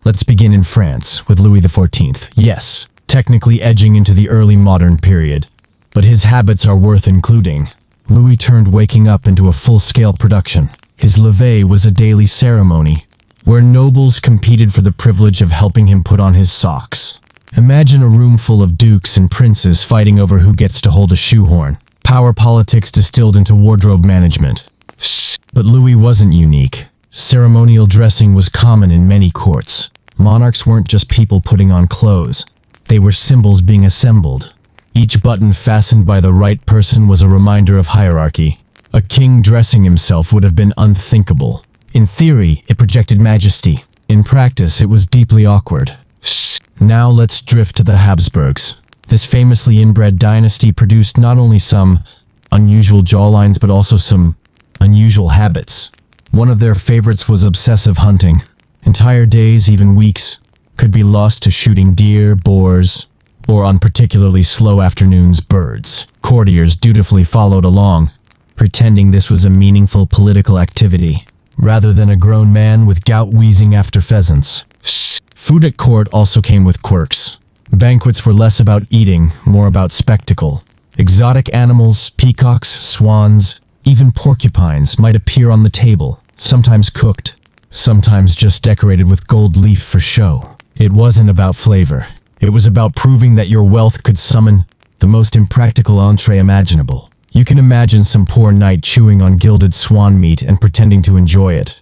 Let's begin in France with Louis XIV. Yes, technically edging into the early modern period, but his habits are worth including. Louis turned waking up into a full-scale production. His levee was a daily ceremony, where nobles competed for the privilege of helping him put on his socks. Imagine a room full of dukes and princes fighting over who gets to hold a shoehorn. Power politics distilled into wardrobe management. But Louis wasn't unique. Ceremonial dressing was common in many courts. Monarchs weren't just people putting on clothes. They were symbols being assembled. Each button fastened by the right person was a reminder of hierarchy. A king dressing himself would have been unthinkable. In theory, it projected majesty. In practice, it was deeply awkward. Now let's drift to the Habsburgs. This famously inbred dynasty produced not only some unusual jawlines but also some unusual habits. One of their favorites was obsessive hunting. Entire days, even weeks, could be lost to shooting deer, boars, or on particularly slow afternoons, birds. Courtiers dutifully followed along, pretending this was a meaningful political activity, rather than a grown man with gout wheezing after pheasants. Food at court also came with quirks. Banquets were less about eating, more about spectacle. Exotic animals, peacocks, swans, even porcupines might appear on the table, sometimes cooked, sometimes just decorated with gold leaf for show. It wasn't about flavor. It was about proving that your wealth could summon the most impractical entree imaginable. You can imagine some poor knight chewing on gilded swan meat and pretending to enjoy it.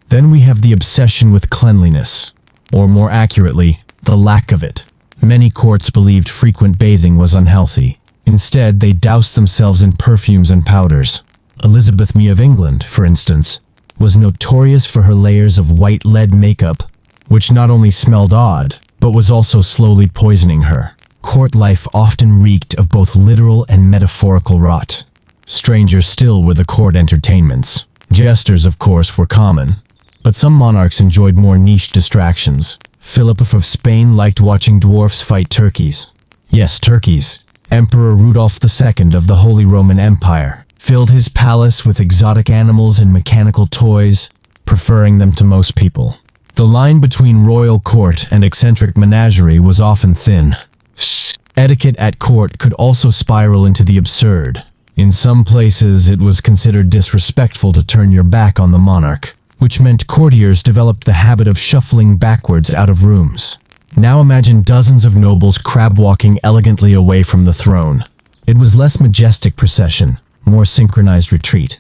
Then we have the obsession with cleanliness, or more accurately, the lack of it. Many courts believed frequent bathing was unhealthy. Instead, they doused themselves in perfumes and powders. Elizabeth I of England, for instance, was notorious for her layers of white lead makeup, which not only smelled odd, but was also slowly poisoning her. Court life often reeked of both literal and metaphorical rot. Stranger still were the court entertainments. Jesters, of course, were common, but some monarchs enjoyed more niche distractions. Philip of Spain liked watching dwarfs fight turkeys. Yes, turkeys. Emperor Rudolph II of the Holy Roman Empire filled his palace with exotic animals and mechanical toys, preferring them to most people. The line between royal court and eccentric menagerie was often thin. Etiquette at court could also spiral into the absurd. In some places, it was considered disrespectful to turn your back on the monarch, which meant courtiers developed the habit of shuffling backwards out of rooms. Now imagine dozens of nobles crab-walking elegantly away from the throne. It was less majestic procession, more synchronized retreat.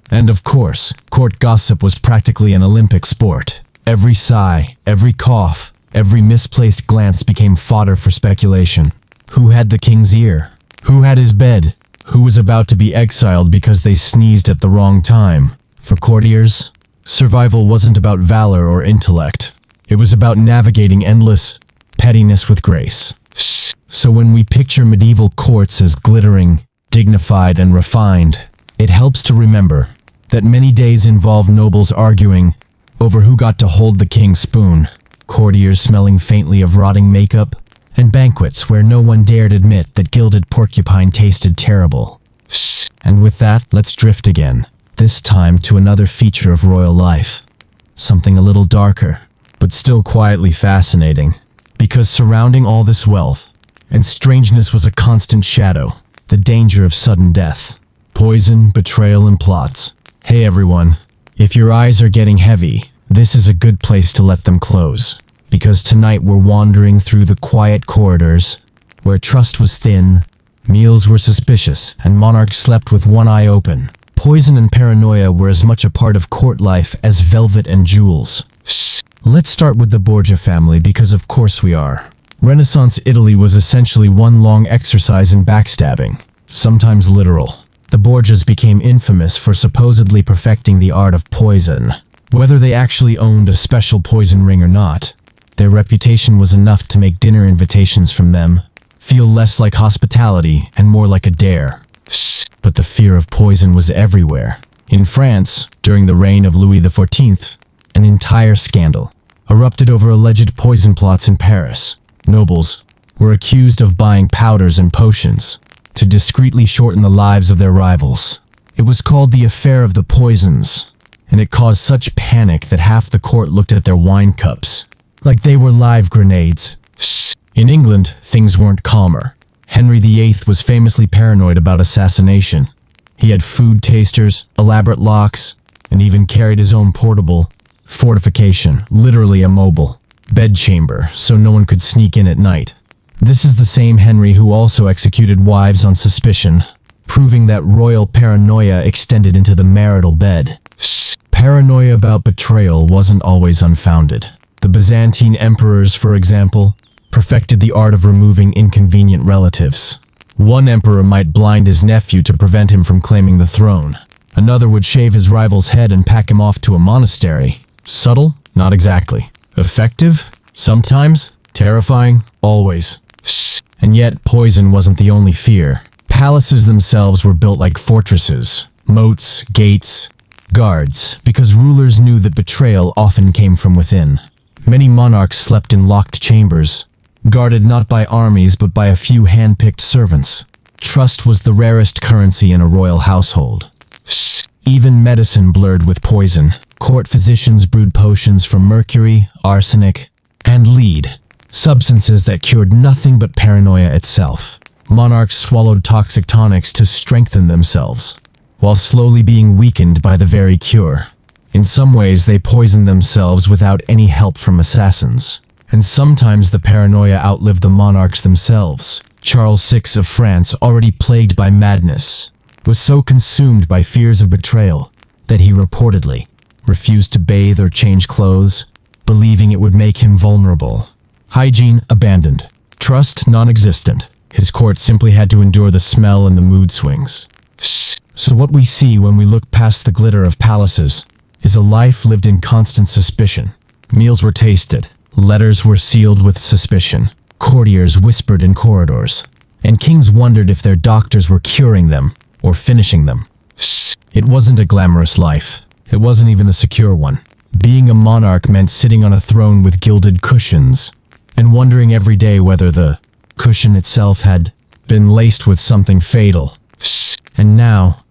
And of course, court gossip was practically an Olympic sport. Every sigh, every cough, every misplaced glance became fodder for speculation. Who had the king's ear? Who had his bed? Who was about to be exiled because they sneezed at the wrong time? For courtiers, survival wasn't about valor or intellect. It was about navigating endless pettiness with grace. So when we picture medieval courts as glittering, dignified, and refined, it helps to remember that many days involved nobles arguing over who got to hold the king's spoon, courtiers smelling faintly of rotting makeup, and banquets where no one dared admit that gilded porcupine tasted terrible. And with that, let's drift again, this time to another feature of royal life. Something a little darker, but still quietly fascinating, because surrounding all this wealth and strangeness was a constant shadow, the danger of sudden death, poison, betrayal, and plots. Hey everyone, if your eyes are getting heavy, this is a good place to let them close, because tonight we're wandering through the quiet corridors where trust was thin, meals were suspicious, and monarchs slept with one eye open. Poison and paranoia were as much a part of court life as velvet and jewels. Let's start with the Borgia family because of course we are. Renaissance Italy was essentially one long exercise in backstabbing, sometimes literal. The Borgias became infamous for supposedly perfecting the art of poison. Whether they actually owned a special poison ring or not, their reputation was enough to make dinner invitations from them feel less like hospitality and more like a dare. But the fear of poison was everywhere. In France, during the reign of Louis XIV, an entire scandal erupted over alleged poison plots in Paris. Nobles were accused of buying powders and potions to discreetly shorten the lives of their rivals. It was called the Affair of the Poisons, and it caused such panic that half the court looked at their wine cups like they were live grenades. In England, things weren't calmer. Henry VIII was famously paranoid about assassination. He had food tasters, elaborate locks, and even carried his own portable fortification, literally a mobile bedchamber, so no one could sneak in at night. This is the same Henry who also executed wives on suspicion, proving that royal paranoia extended into the marital bed. Paranoia about betrayal wasn't always unfounded. The Byzantine emperors, for example, perfected the art of removing inconvenient relatives. One emperor might blind his nephew to prevent him from claiming the throne. Another would shave his rival's head and pack him off to a monastery. Subtle? Not exactly. Effective? Sometimes. Terrifying? Always. And yet, poison wasn't the only fear. Palaces themselves were built like fortresses, moats, gates, guards, because rulers knew that betrayal often came from within. Many monarchs slept in locked chambers, guarded not by armies but by a few hand-picked servants. Trust was the rarest currency in a royal household. Even medicine blurred with poison. Court physicians brewed potions from mercury, arsenic, and lead, substances that cured nothing but paranoia itself. Monarchs swallowed toxic tonics to strengthen themselves, while slowly being weakened by the very cure. In some ways, they poisoned themselves without any help from assassins. And sometimes the paranoia outlived the monarchs themselves. Charles VI of France, already plagued by madness, was so consumed by fears of betrayal that he reportedly refused to bathe or change clothes, believing it would make him vulnerable. Hygiene abandoned. Trust non-existent. His court simply had to endure the smell and the mood swings. So what we see when we look past the glitter of palaces is a life lived in constant suspicion. Meals were tasted. Letters were sealed with suspicion. Courtiers whispered in corridors. And kings wondered if their doctors were curing them or finishing them. It wasn't a glamorous life. It wasn't even a secure one. Being a monarch meant sitting on a throne with gilded cushions and wondering every day whether the cushion itself had been laced with something fatal. And now,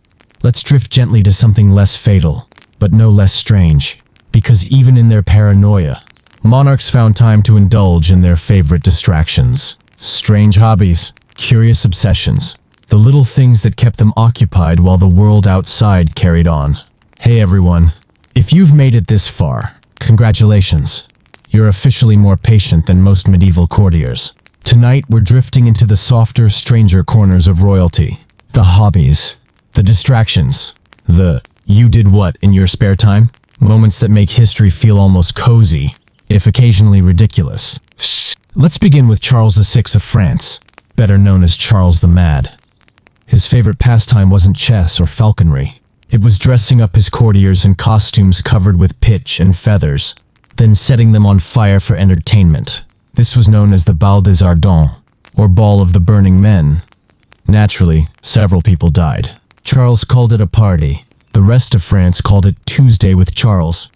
let's drift gently to something less fatal, but no less strange. Because even in their paranoia, monarchs found time to indulge in their favorite distractions. Strange hobbies, curious obsessions, the little things that kept them occupied while the world outside carried on. Hey everyone, if you've made it this far, congratulations. You're officially more patient than most medieval courtiers. Tonight we're drifting into the softer, stranger corners of royalty. The hobbies, the distractions, the you did what in your spare time? Moments that make history feel almost cozy, if occasionally ridiculous. Let's begin with Charles VI of France, better known as Charles the Mad. His favorite pastime wasn't chess or falconry. It was dressing up his courtiers in costumes covered with pitch and feathers, then setting them on fire for entertainment. This was known as the Bal des Ardents, or Ball of the Burning Men. Naturally, several people died. Charles called it a party. The rest of France called it Tuesday with Charles.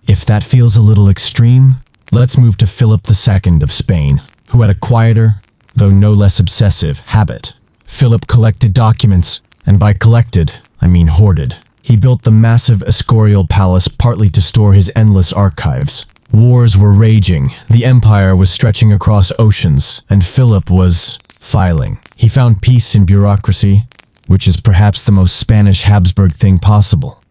If that feels a little extreme, let's move to Philip II of Spain, who had a quieter, though no less obsessive, habit. Philip collected documents, and by collected, I mean hoarded. He built the massive Escorial Palace partly to store his endless archives. Wars were raging, the empire was stretching across oceans, and Philip was filing. He found peace in bureaucracy, which is perhaps the most Spanish Habsburg thing possible.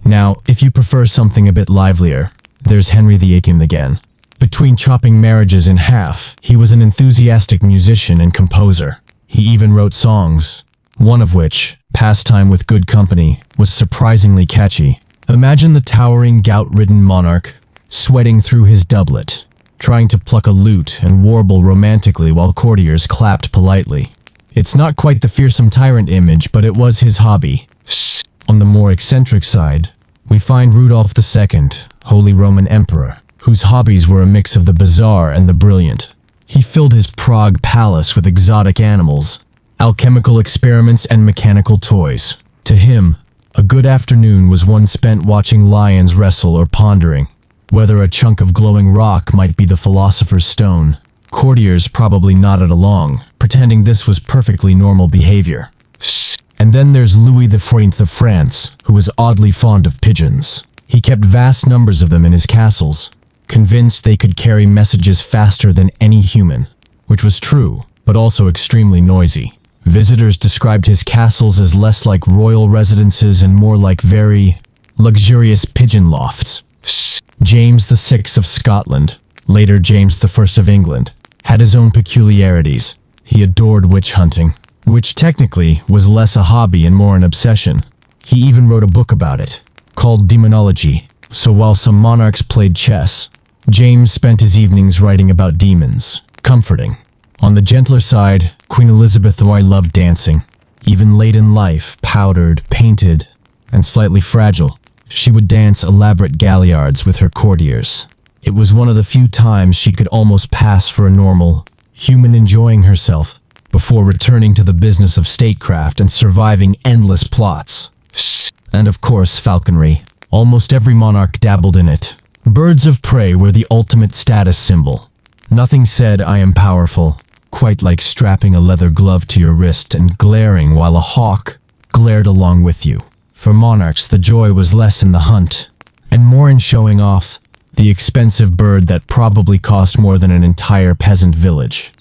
Now, if you prefer something a bit livelier, there's Henry VIII again. Between chopping marriages in half, he was an enthusiastic musician and composer. He even wrote songs, one of which, Pastime with Good Company, was surprisingly catchy. Imagine the towering, gout-ridden monarch, sweating through his doublet, trying to pluck a lute and warble romantically while courtiers clapped politely. It's not quite the fearsome tyrant image, but it was his hobby. On the more eccentric side, we find Rudolph II, Holy Roman Emperor, whose hobbies were a mix of the bizarre and the brilliant. He filled his Prague palace with exotic animals, alchemical experiments, and mechanical toys. To him, a good afternoon was one spent watching lions wrestle or pondering whether a chunk of glowing rock might be the philosopher's stone. Courtiers probably nodded along, pretending this was perfectly normal behavior. And then there's Louis XIV of France, who was oddly fond of pigeons. He kept vast numbers of them in his castles, convinced they could carry messages faster than any human, which was true, but also extremely noisy. Visitors described his castles as less like royal residences and more like very luxurious pigeon lofts. James VI of Scotland, later James I of England, had his own peculiarities. He adored witch hunting, which technically was less a hobby and more an obsession. He even wrote a book about it, called Demonology. So while some monarchs played chess, James spent his evenings writing about demons, comforting. On the gentler side, Queen Elizabeth I loved dancing. Even late in life, powdered, painted, and slightly fragile, she would dance elaborate galliards with her courtiers. It was one of the few times she could almost pass for a normal human enjoying herself, before returning to the business of statecraft and surviving endless plots. And of course, falconry. Almost every monarch dabbled in it. Birds of prey were the ultimate status symbol. Nothing said, "I am powerful," quite like strapping a leather glove to your wrist and glaring while a hawk glared along with you. For monarchs, the joy was less in the hunt, and more in showing off the expensive bird that probably cost more than an entire peasant village.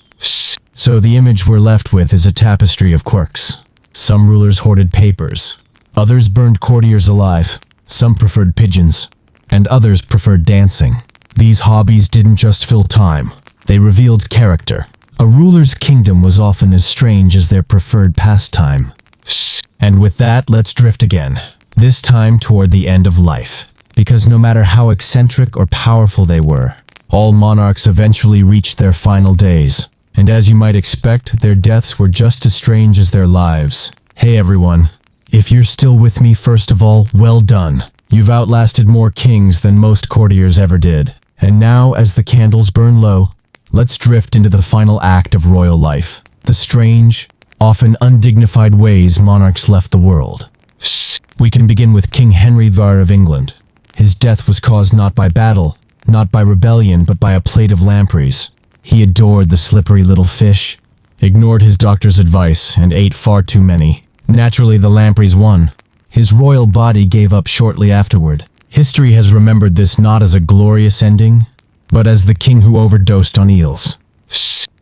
So the image we're left with is a tapestry of quirks. Some rulers hoarded papers, others burned courtiers alive, some preferred pigeons, and others preferred dancing. These hobbies didn't just fill time, they revealed character. A ruler's kingdom was often as strange as their preferred pastime. And with that, let's drift again, this time toward the end of life. Because no matter how eccentric or powerful they were, all monarchs eventually reached their final days. And as you might expect, their deaths were just as strange as their lives. Hey everyone, if you're still with me, first of all, well done. You've outlasted more kings than most courtiers ever did. And now, as the candles burn low, let's drift into the final act of royal life. The strange, often undignified ways monarchs left the world. We can begin with King Henry VI of England. His death was caused not by battle, not by rebellion, but by a plate of lampreys. He adored the slippery little fish, ignored his doctor's advice, and ate far too many. Naturally, the lampreys won. His royal body gave up shortly afterward. History has remembered this not as a glorious ending, but as the king who overdosed on eels.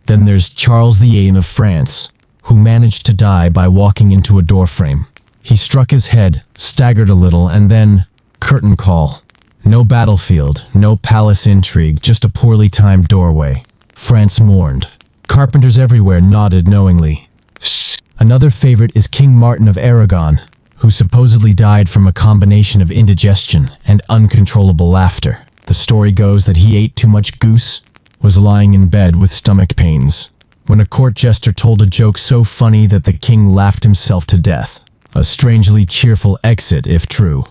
Then there's Charles VIII of France, who managed to die by walking into a doorframe. He struck his head, staggered a little, and then, curtain call. No battlefield, no palace intrigue, just a poorly timed doorway. France mourned. Carpenters everywhere nodded knowingly. Another favorite is King Martin of Aragon, who supposedly died from a combination of indigestion and uncontrollable laughter. The story goes that he ate too much goose, was lying in bed with stomach pains, when a court jester told a joke so funny that the king laughed himself to death. A strangely cheerful exit, if true.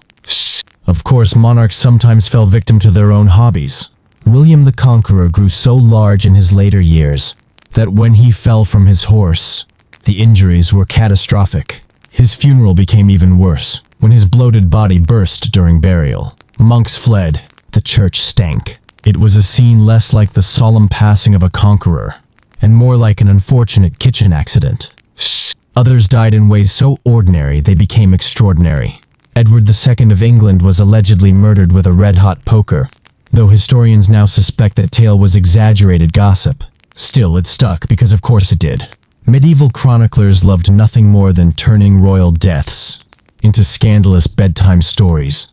Of course, monarchs sometimes fell victim to their own hobbies. William the Conqueror grew so large in his later years that when he fell from his horse, the injuries were catastrophic. His funeral became even worse, when his bloated body burst during burial. Monks fled. The church stank. It was a scene less like the solemn passing of a conqueror, and more like an unfortunate kitchen accident. Others died in ways so ordinary they became extraordinary. Edward II of England was allegedly murdered with a red-hot poker, though historians now suspect that tale was exaggerated gossip. Still, it stuck because of course it did. Medieval chroniclers loved nothing more than turning royal deaths into scandalous bedtime stories.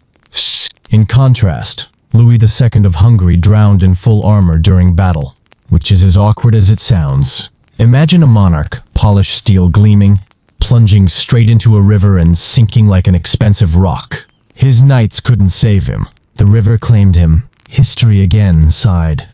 In contrast, Louis II of Hungary drowned in full armor during battle, which is as awkward as it sounds. Imagine a monarch, polished steel gleaming, plunging straight into a river and sinking like an expensive rock. His knights couldn't save him. The river claimed him. History again sighed.